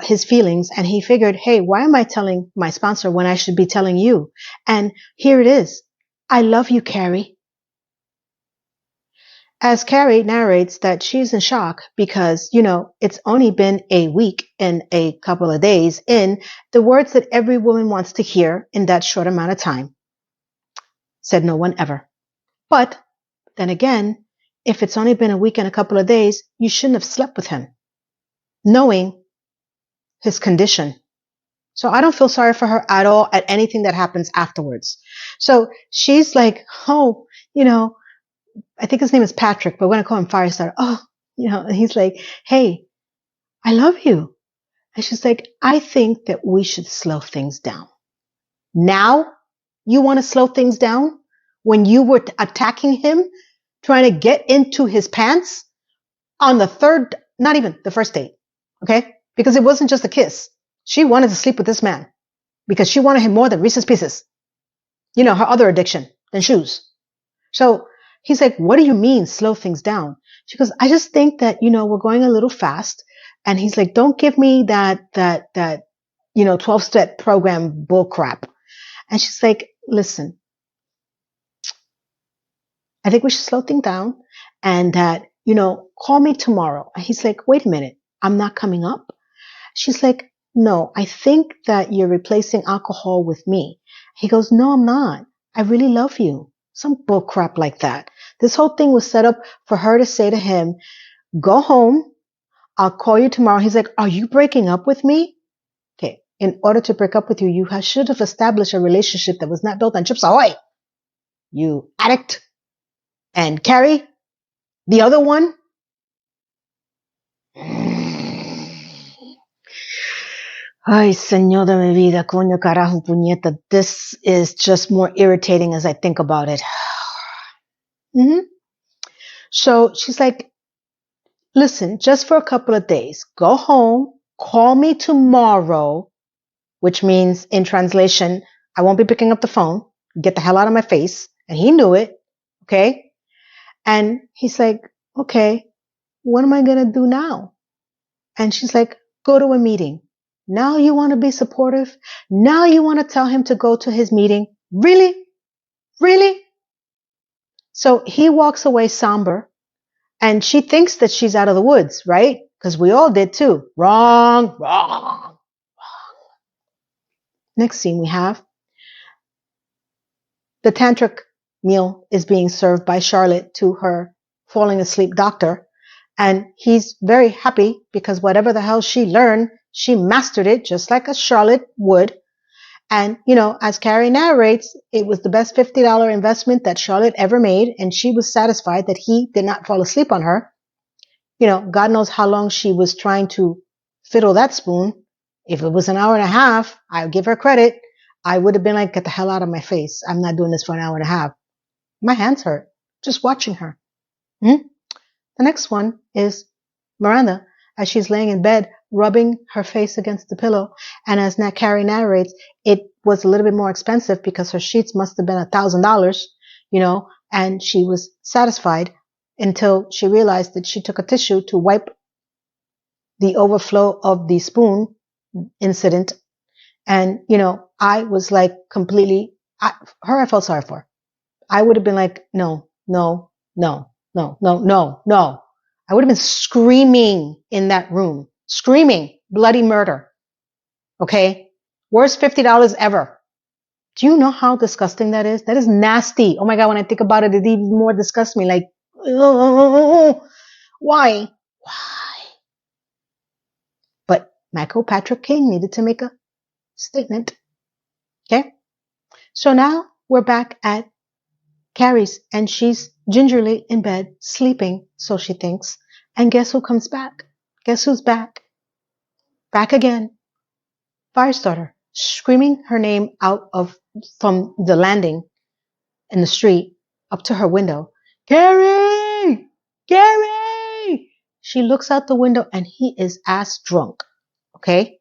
Speaker 1: his feelings, and he figured, hey, why am I telling my sponsor when I should be telling you? And here it is. I love you, Carrie. As Carrie narrates that she's in shock because, it's only been a week and a couple of days in, the words that every woman wants to hear in that short amount of time. Said no one ever. But then again, if it's only been a week and a couple of days, you shouldn't have slept with him, knowing his condition. So I don't feel sorry for her at all at anything that happens afterwards. So she's like, oh, I think his name is Patrick, but we're going to call him Firestarter. Oh, and he's like, hey, I love you. And she's like, I think that we should slow things down. Now you want to slow things down when you were attacking him, trying to get into his pants on the third, not even the first date. Okay. Because it wasn't just a kiss. She wanted to sleep with this man because she wanted him more than Reese's Pieces. Her other addiction than shoes. So he's like, what do you mean slow things down? She goes, I just think that, we're going a little fast. And he's like, don't give me that 12-step program bull crap. And she's like, listen, I think we should slow things down and that, call me tomorrow. And he's like, wait a minute, I'm not coming up. She's like, no, I think that you're replacing alcohol with me. He goes, no, I'm not. I really love you. Some bull crap like that. This whole thing was set up for her to say to him, go home. I'll call you tomorrow. He's like, are you breaking up with me? Okay. In order to break up with you, you should have established a relationship that was not built on Chips Ahoy. You addict. And Carrie, the other one. Ay, señor de mi vida, coño, carajo, puñeta. This is just more irritating as I think about it. So she's like, listen, just for a couple of days, go home, call me tomorrow, which means in translation, I won't be picking up the phone. Get the hell out of my face. And he knew it. Okay. And he's like, okay, what am I going to do now? And she's like, go to a meeting. Now you want to be supportive? Now you want to tell him to go to his meeting? Really? Really? So he walks away somber, and she thinks that she's out of the woods, right? Because we all did too. Wrong, wrong, wrong. Next scene we have the tantric meal is being served by Charlotte to her falling asleep doctor. And he's very happy because whatever the hell she learned, she mastered it just like a Charlotte would. And, as Carrie narrates, it was the best $50 investment that Charlotte ever made. And she was satisfied that he did not fall asleep on her. God knows how long she was trying to fiddle that spoon. If it was an hour and a half, I would give her credit. I would have been like, get the hell out of my face. I'm not doing this for an hour and a half. My hands hurt just watching her. The next one is Miranda as she's laying in bed, rubbing her face against the pillow. And as Carrie narrates, it was a little bit more expensive because her sheets must have been $1,000, and she was satisfied until she realized that she took a tissue to wipe the overflow of the spoon incident. And, I was like completely, I felt sorry for. I would have been like, no. I would have been screaming in that room, screaming bloody murder. Okay. Worst $50 ever. Do you know how disgusting that is? That is nasty. Oh my God. When I think about it, it even more disgusts me. Like, why? But Michael Patrick King needed to make a statement. Okay. So now we're back at Carrie's, and she's gingerly in bed, sleeping, so she thinks. And guess who comes back? Guess who's back? Back again. Firestarter, screaming her name from the landing in the street up to her window. Carrie! Carrie! She looks out the window and he is ass drunk. Okay?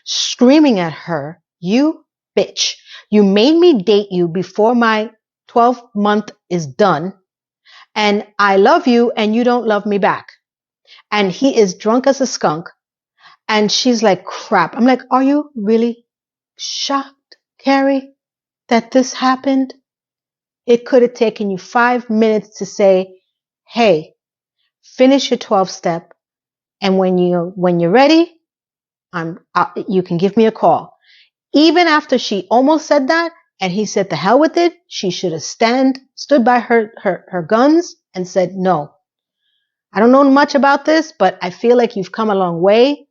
Speaker 1: Screaming at her, you bitch. You made me date you before my 12th month is done, and I love you and you don't love me back. And he is drunk as a skunk, and she's like, crap. I'm like, are you really shocked, Carrie, that this happened? It could have taken you 5 minutes to say, hey, finish your 12 step, and when you're ready, you can give me a call. Even after she almost said that, and he said, the hell with it, she should have stood by her guns and said, no. I don't know much about this, but I feel like you've come a long way.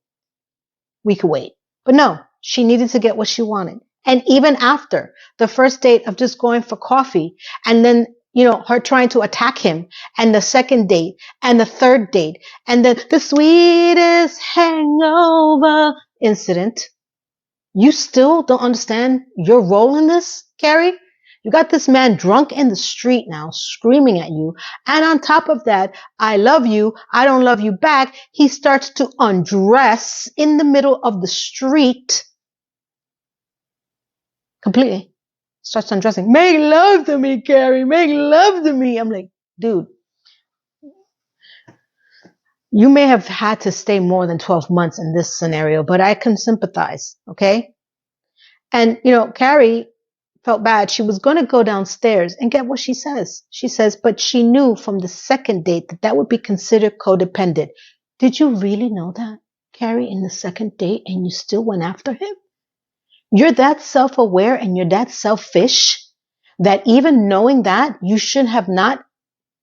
Speaker 1: We could wait. But no, she needed to get what she wanted. And even after the first date of just going for coffee, and then, her trying to attack him, and the second date, and the third date, and then the sweetest hangover incident, you still don't understand your role in this, Carrie? You got this man drunk in the street now, screaming at you. And on top of that, I love you, I don't love you back. He starts to undress in the middle of the street. Completely. Starts undressing. Make love to me, Carrie. Make love to me. I'm like, dude, you may have had to stay more than 12 months in this scenario, but I can sympathize. Okay. And, Carrie felt bad. She was going to go downstairs and get what she says. She says, but she knew from the second date that would be considered codependent. Did you really know that, Carrie, in the second date, and you still went after him? You're that self-aware and you're that selfish that even knowing that, you should have not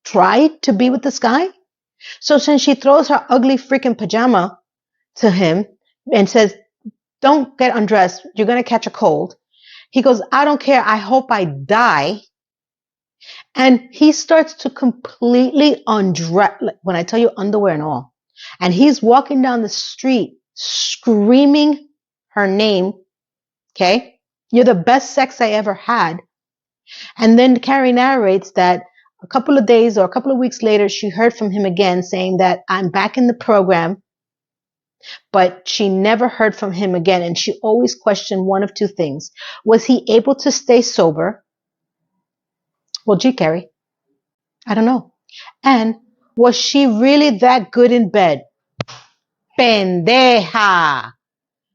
Speaker 1: tried to be with this guy? So since she throws her ugly freaking pajama to him and says, don't get undressed, you're going to catch a cold. He goes, I don't care. I hope I die. And he starts to completely undress, when I tell you underwear and all. And he's walking down the street screaming her name. Okay. You're the best sex I ever had. And then Carrie narrates that a couple of days or a couple of weeks later, she heard from him again saying that I'm back in the program, but she never heard from him again. And she always questioned one of two things. Was he able to stay sober? Well, gee, Carrie, I don't know. And was she really that good in bed? Pendeja.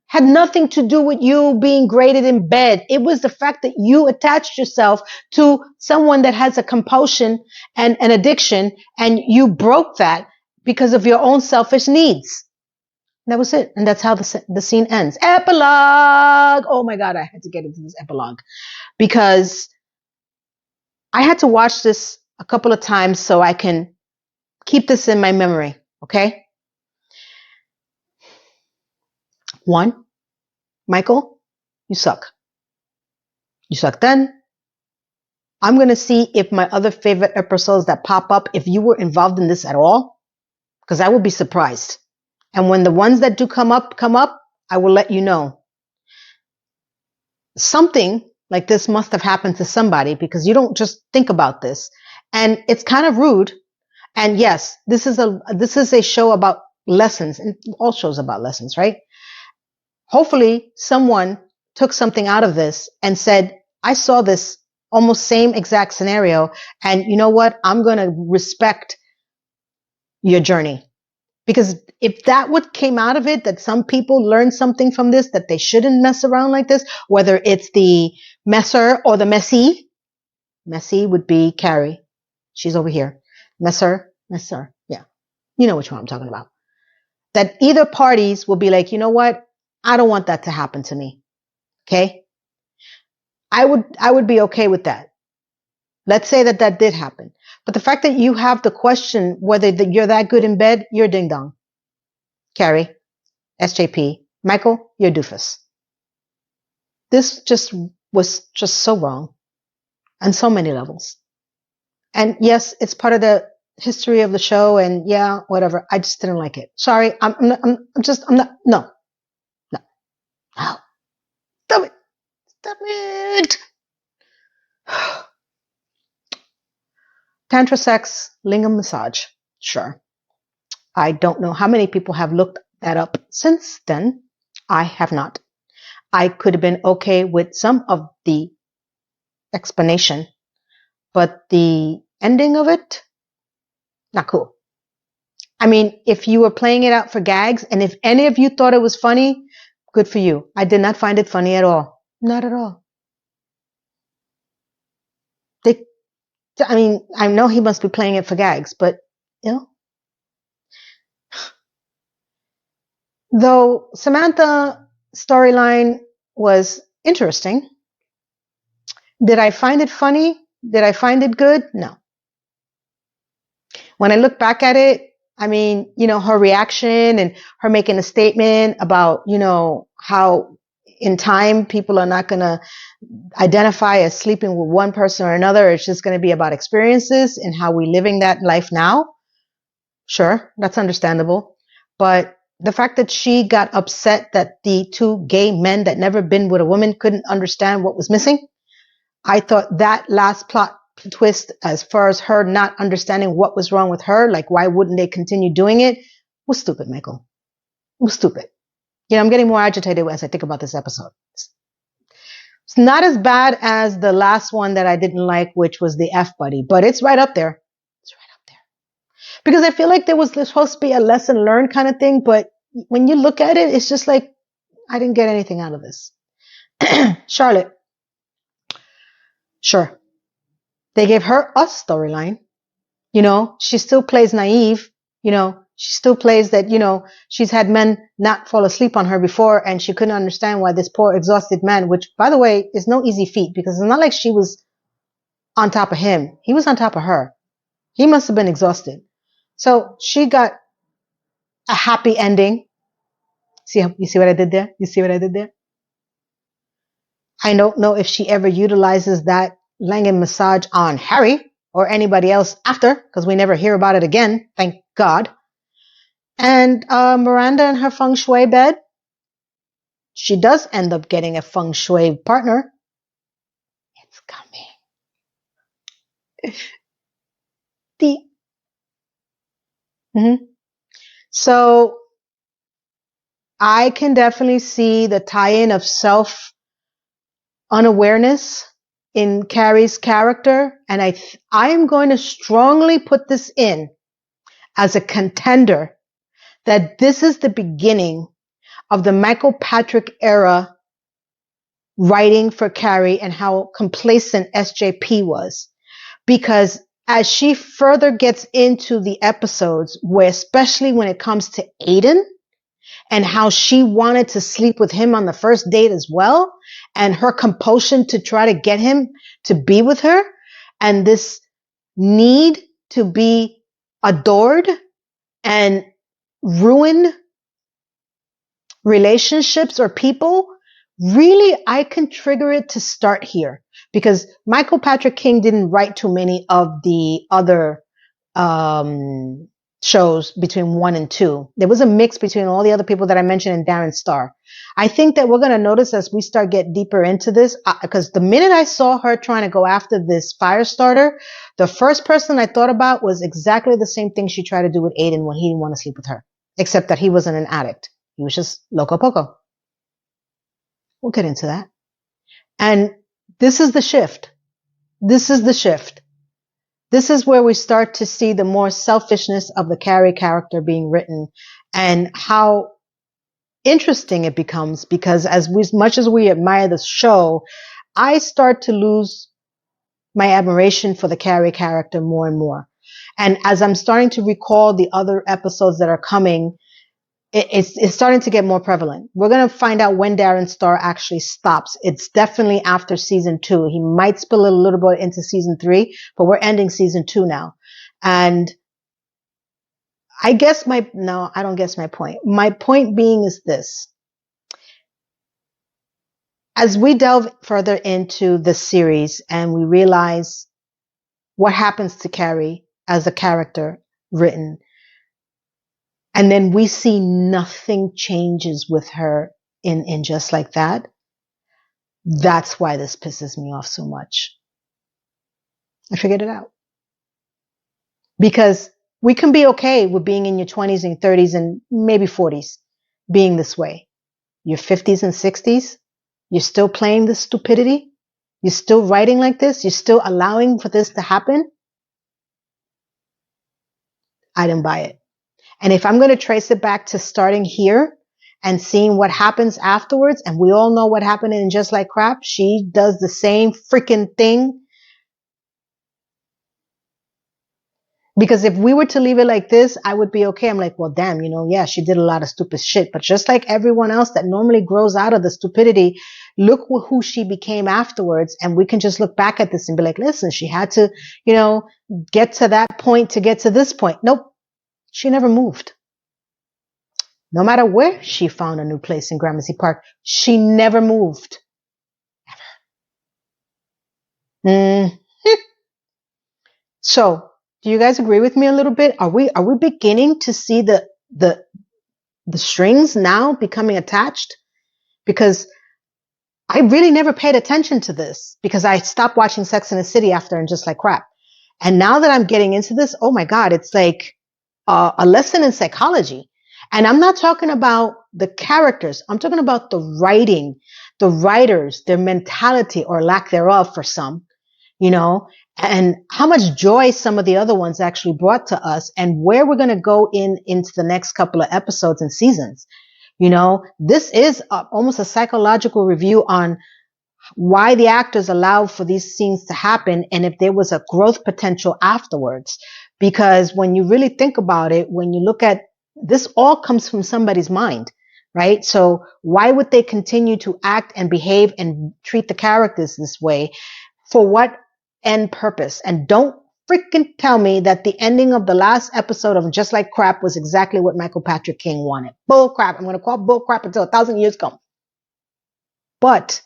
Speaker 1: Had nothing to do with you being graded in bed. It was the fact that you attached yourself to someone that has a compulsion and an addiction, and you broke that because of your own selfish needs. That was it. And that's how the scene ends. Epilogue. Oh my God, I had to get into this epilogue because I had to watch this a couple of times so I can keep this in my memory. Okay. 1, Michael, you suck. You suck then. I'm going to see if my other favorite episodes that pop up, if you were involved in this at all, because I will be surprised. And when the ones that do come up, I will let you know. Something like this must have happened to somebody because you don't just think about this. And it's kind of rude. And yes, this is a show about lessons, and all shows about lessons, right? Hopefully someone took something out of this and said, I saw this almost same exact scenario. And you know what? I'm going to respect your journey. Because if that what came out of it, that some people learned something from this, that they shouldn't mess around like this, whether it's the messer or the messy. Messy would be Carrie. She's over here. Messer. Yeah. You know which one I'm talking about. That either parties will be like, you know what? I don't want that to happen to me. Okay. I would be okay with that. Let's say that did happen. But the fact that you have to question whether you're that good in bed, you're ding dong. Carrie, SJP, Michael, you're doofus. This was just so wrong on so many levels. And yes, it's part of the history of the show and yeah, whatever. I just didn't like it. Sorry. I'm not, no. Oh, stop it. Tantra sex, lingam massage. Sure. I don't know how many people have looked that up since then. I have not. I could have been okay with some of the explanation, but the ending of it, not cool. I mean, if you were playing it out for gags, and if any of you thought it was funny, good for you. I did not find it funny at all. Not at all. I know he must be playing it for gags, but, you know. Though Samantha storyline was interesting, did I find it funny? Did I find it good? No. When I look back at it, I mean, you know, her reaction and her making a statement about, you know, how in time people are not going to identify as sleeping with one person or another. It's just going to be about experiences and how we're living that life now. Sure, that's understandable. But the fact that she got upset that the 2 gay men that never been with a woman couldn't understand what was missing, I thought that last plot twist as far as her not understanding what was wrong with her, like why wouldn't they continue doing it, was stupid, Michael. It was stupid. You know, I'm getting more agitated as I think about this episode. It's not as bad as the last one that I didn't like, which was the F buddy, but it's right up there. It's right up there. Because I feel like there's supposed to be a lesson learned kind of thing, but when you look at it, it's just like, I didn't get anything out of this. Charlotte. Sure. They gave her a storyline. You know, she still plays naive. You know, she still plays that, you know, she's had men not fall asleep on her before and she couldn't understand why this poor exhausted man, which by the way is no easy feat because it's not like she was on top of him. He was on top of her. He must have been exhausted. So she got a happy ending. You see what I did there? You see what I did there? I don't know if she ever utilizes that Langan massage on Harry or anybody else after, because we never hear about it again. Thank God. And Miranda in her feng shui bed. she does end up getting a feng shui partner. It's coming. Mhm. So I can definitely see the tie-in of self unawareness in Carrie's character, and I am going to strongly put this in as a contender that this is the beginning of the Michael Patrick era writing for Carrie and how complacent SJP was. Because as she further gets into the episodes, where especially when it comes to Aiden and how she wanted to sleep with him on the first date as well, and her compulsion to try to get him to be with her, and this need to be adored and ruin relationships or people, really, I can trigger it to start here, because Michael Patrick King didn't write too many of the other shows between 1 and 2. There was a mix between all the other people that I mentioned and Darren Star. I think that we're going to notice as we start get deeper into this, because the minute I saw her trying to go after this fire starter, the first person I thought about was exactly the same thing she tried to do with Aiden when he didn't want to sleep with her, except that he wasn't an addict. He was just loco poco. We'll get into that. And this is the shift. This is the shift. This is where we start to see the more selfishness of the Carrie character being written, and how interesting it becomes, because as much as we admire the show, I start to lose my admiration for the Carrie character more and more. And as I'm starting to recall the other episodes that are coming, it's starting to get more prevalent. We're going to find out when Darren Star actually stops. It's definitely after season 2. He might spill a little bit into season 3, but we're ending season 2 now. And I don't guess my point. My point being is this. As we delve further into the series and we realize what happens to Carrie as a character written, and then we see nothing changes with her in Just Like That. That's why this pisses me off so much. I figured it out. Because we can be okay with being in your 20s and 30s and maybe 40s being this way. Your 50s and 60s, you're still playing this stupidity. You're still writing like this. You're still allowing for this to happen. I didn't buy it. And if I'm going to trace it back to starting here and seeing what happens afterwards, and we all know what happened in Just Like Crap, she does the same freaking thing. Because if we were to leave it like this, I would be okay. I'm like, well, damn, yeah, she did a lot of stupid shit. But just like everyone else that normally grows out of the stupidity, look who she became afterwards. And we can just look back at this and be like, listen, she had to, get to that point to get to this point. Nope. She never moved. No matter where she found a new place in Gramercy Park, she never moved. Ever. So, do you guys agree with me a little bit? Are we beginning to see the strings now becoming attached? Because I really never paid attention to this, because I stopped watching Sex and the City after and Just Like Crap. And now that I'm getting into this, oh my God, it's like a lesson in psychology. And I'm not talking about the characters. I'm talking about the writing, the writers, their mentality or lack thereof for some, and how much joy some of the other ones actually brought to us, and where we're going to go into the next couple of episodes and seasons. This is almost a psychological review on why the actors allowed for these scenes to happen, and if there was a growth potential afterwards. Because when you really think about it, when you look at this, all comes from somebody's mind, right? So why would they continue to act and behave and treat the characters this way? For what end purpose? And don't freaking tell me that the ending of the last episode of Just Like Crap was exactly what Michael Patrick King wanted. Bull crap. I'm going to call bull crap until 1,000 years come. But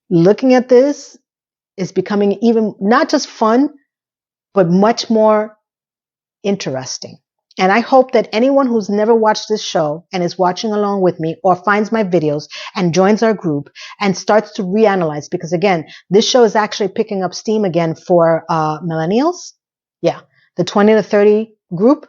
Speaker 1: looking at this is becoming even not just fun, but much more interesting. And I hope that anyone who's never watched this show and is watching along with me or finds my videos and joins our group and starts to reanalyze, because again, this show is actually picking up steam again for millennials. Yeah, the 20 to 30 group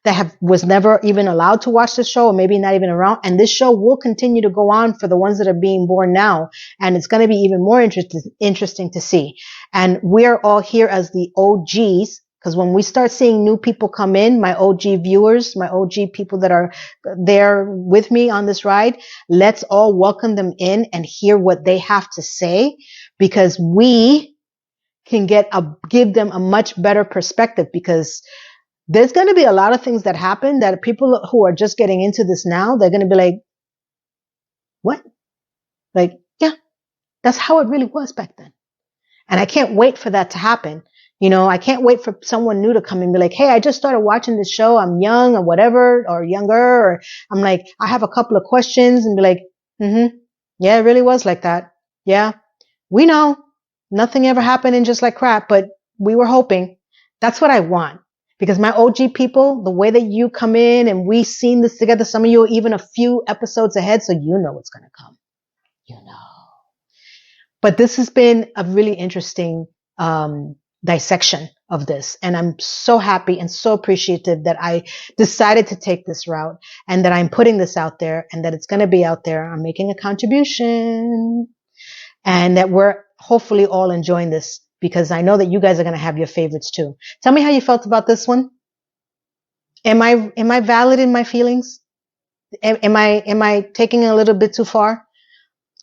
Speaker 1: that was never even allowed to watch the show, or maybe not even around. And this show will continue to go on for the ones that are being born now. And it's going to be even more interesting to see. And we're all here as the OGs, because when we start seeing new people come in, my OG viewers, my OG people that are there with me on this ride, let's all welcome them in and hear what they have to say, because we can give them a much better perspective, because there's going to be a lot of things that happen that people who are just getting into this now, they're going to be like, what? Like, yeah, that's how it really was back then. And I can't wait for that to happen. You know, I can't wait for someone new to come and be like, hey, I just started watching this show. I'm young or whatever, or younger. Or I'm like, I have a couple of questions, and be like, yeah, it really was like that. Yeah, we know nothing ever happened in just like crap, but we were hoping. That's what I want. Because my OG people, the way that you come in and we've seen this together, some of you are even a few episodes ahead, so you know what's going to come. You know. But this has been a really interesting dissection of this. And I'm so happy and so appreciative that I decided to take this route, and that I'm putting this out there, and that it's going to be out there. I'm making a contribution, and that we're hopefully all enjoying this, because I know that you guys are going to have your favorites too. Tell me how you felt about this one. Am I valid in my feelings? Am I taking it a little bit too far?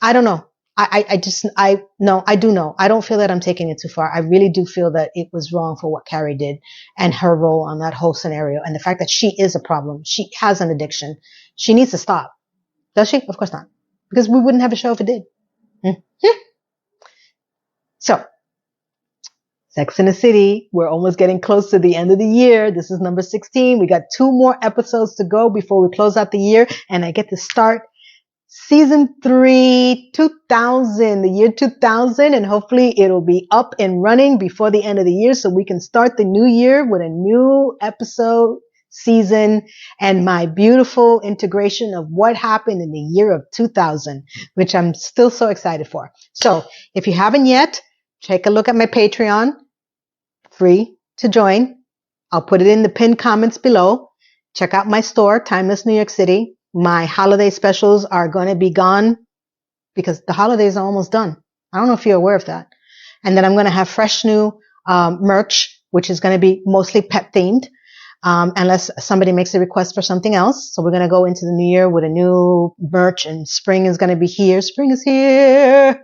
Speaker 1: I don't know. I do know. I don't feel that I'm taking it too far. I really do feel that it was wrong for what Carrie did and her role on that whole scenario, and the fact that she is a problem. She has an addiction. She needs to stop. Does she? Of course not. Because we wouldn't have a show if it did. So, Sex and the City, we're almost getting close to the end of the year. This is number 16. We got 2 more episodes to go before we close out the year, and I get to start season 3, 2000, the year 2000, and hopefully it'll be up and running before the end of the year, so we can start the new year with a new episode, season, and my beautiful integration of what happened in the year of 2000, which I'm still so excited for. So if you haven't yet, take a look at my Patreon, free to join. I'll put it in the pinned comments below. Check out my store, Timeless New York City. My holiday specials are going to be gone because the holidays are almost done. I don't know if you're aware of that. And then I'm going to have fresh new merch, which is going to be mostly pet themed, unless somebody makes a request for something else. So we're going to go into the new year with a new merch, and spring is going to be here. Spring is here.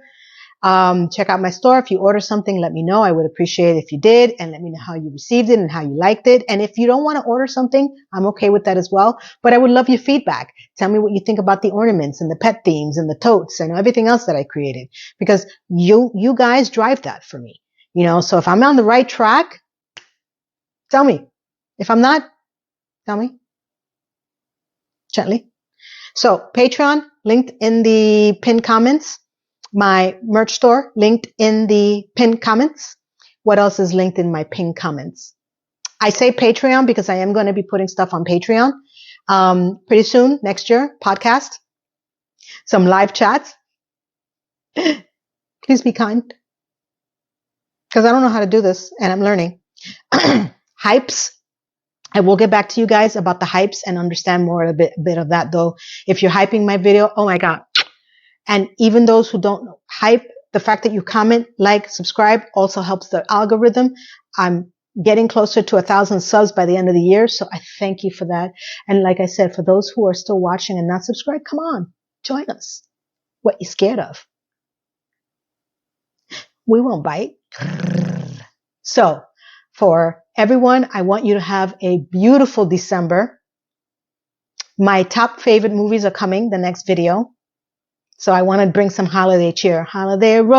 Speaker 1: Check out my store. If you order something, let me know. I would appreciate it if you did, and let me know how you received it and how you liked it. And if you don't want to order something, I'm okay with that as well. But I would love your feedback. Tell me what you think about the ornaments and the pet themes and the totes and everything else that I created, because you guys drive that for me. You know, so if I'm on the right track, tell me. If I'm not, tell me gently. So Patreon, linked in the pinned comments. My merch store, linked in the pinned comments. What else is linked in my pinned comments? I say Patreon because I am going to be putting stuff on Patreon pretty soon, next year, podcast, some live chats. Please be kind, because I don't know how to do this, and I'm learning. Hypes. I will get back to you guys about the hypes and understand more a bit of that, though. If you're hyping my video, oh my God. And even those who don't know, hype, the fact that you comment, like, subscribe also helps the algorithm. I'm getting closer to 1,000 subs by the end of the year, so I thank you for that. And like I said, for those who are still watching and not subscribed, come on, join us. What you scared of? We won't bite. So for everyone, I want you to have a beautiful December. My top favorite movies are coming, the next video. So I want to bring some holiday cheer. Holiday road.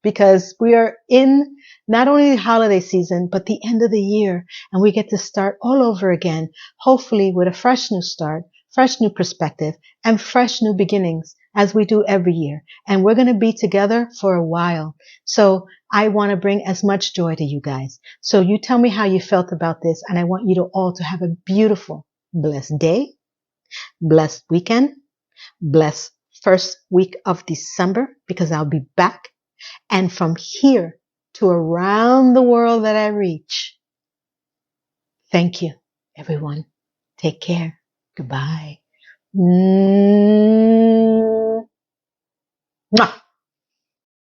Speaker 1: Because we are in not only the holiday season, but the end of the year. And we get to start all over again, hopefully with a fresh new start, fresh new perspective, and fresh new beginnings. as we do every year. And we're going to be together for a while. So I want to bring as much joy to you guys. So you tell me how you felt about this. And I want you to all to have a beautiful, blessed day, blessed weekend, blessed first week of December, because I'll be back. And from here to around the world that I reach, thank you, everyone. Take care. Goodbye. Mwah.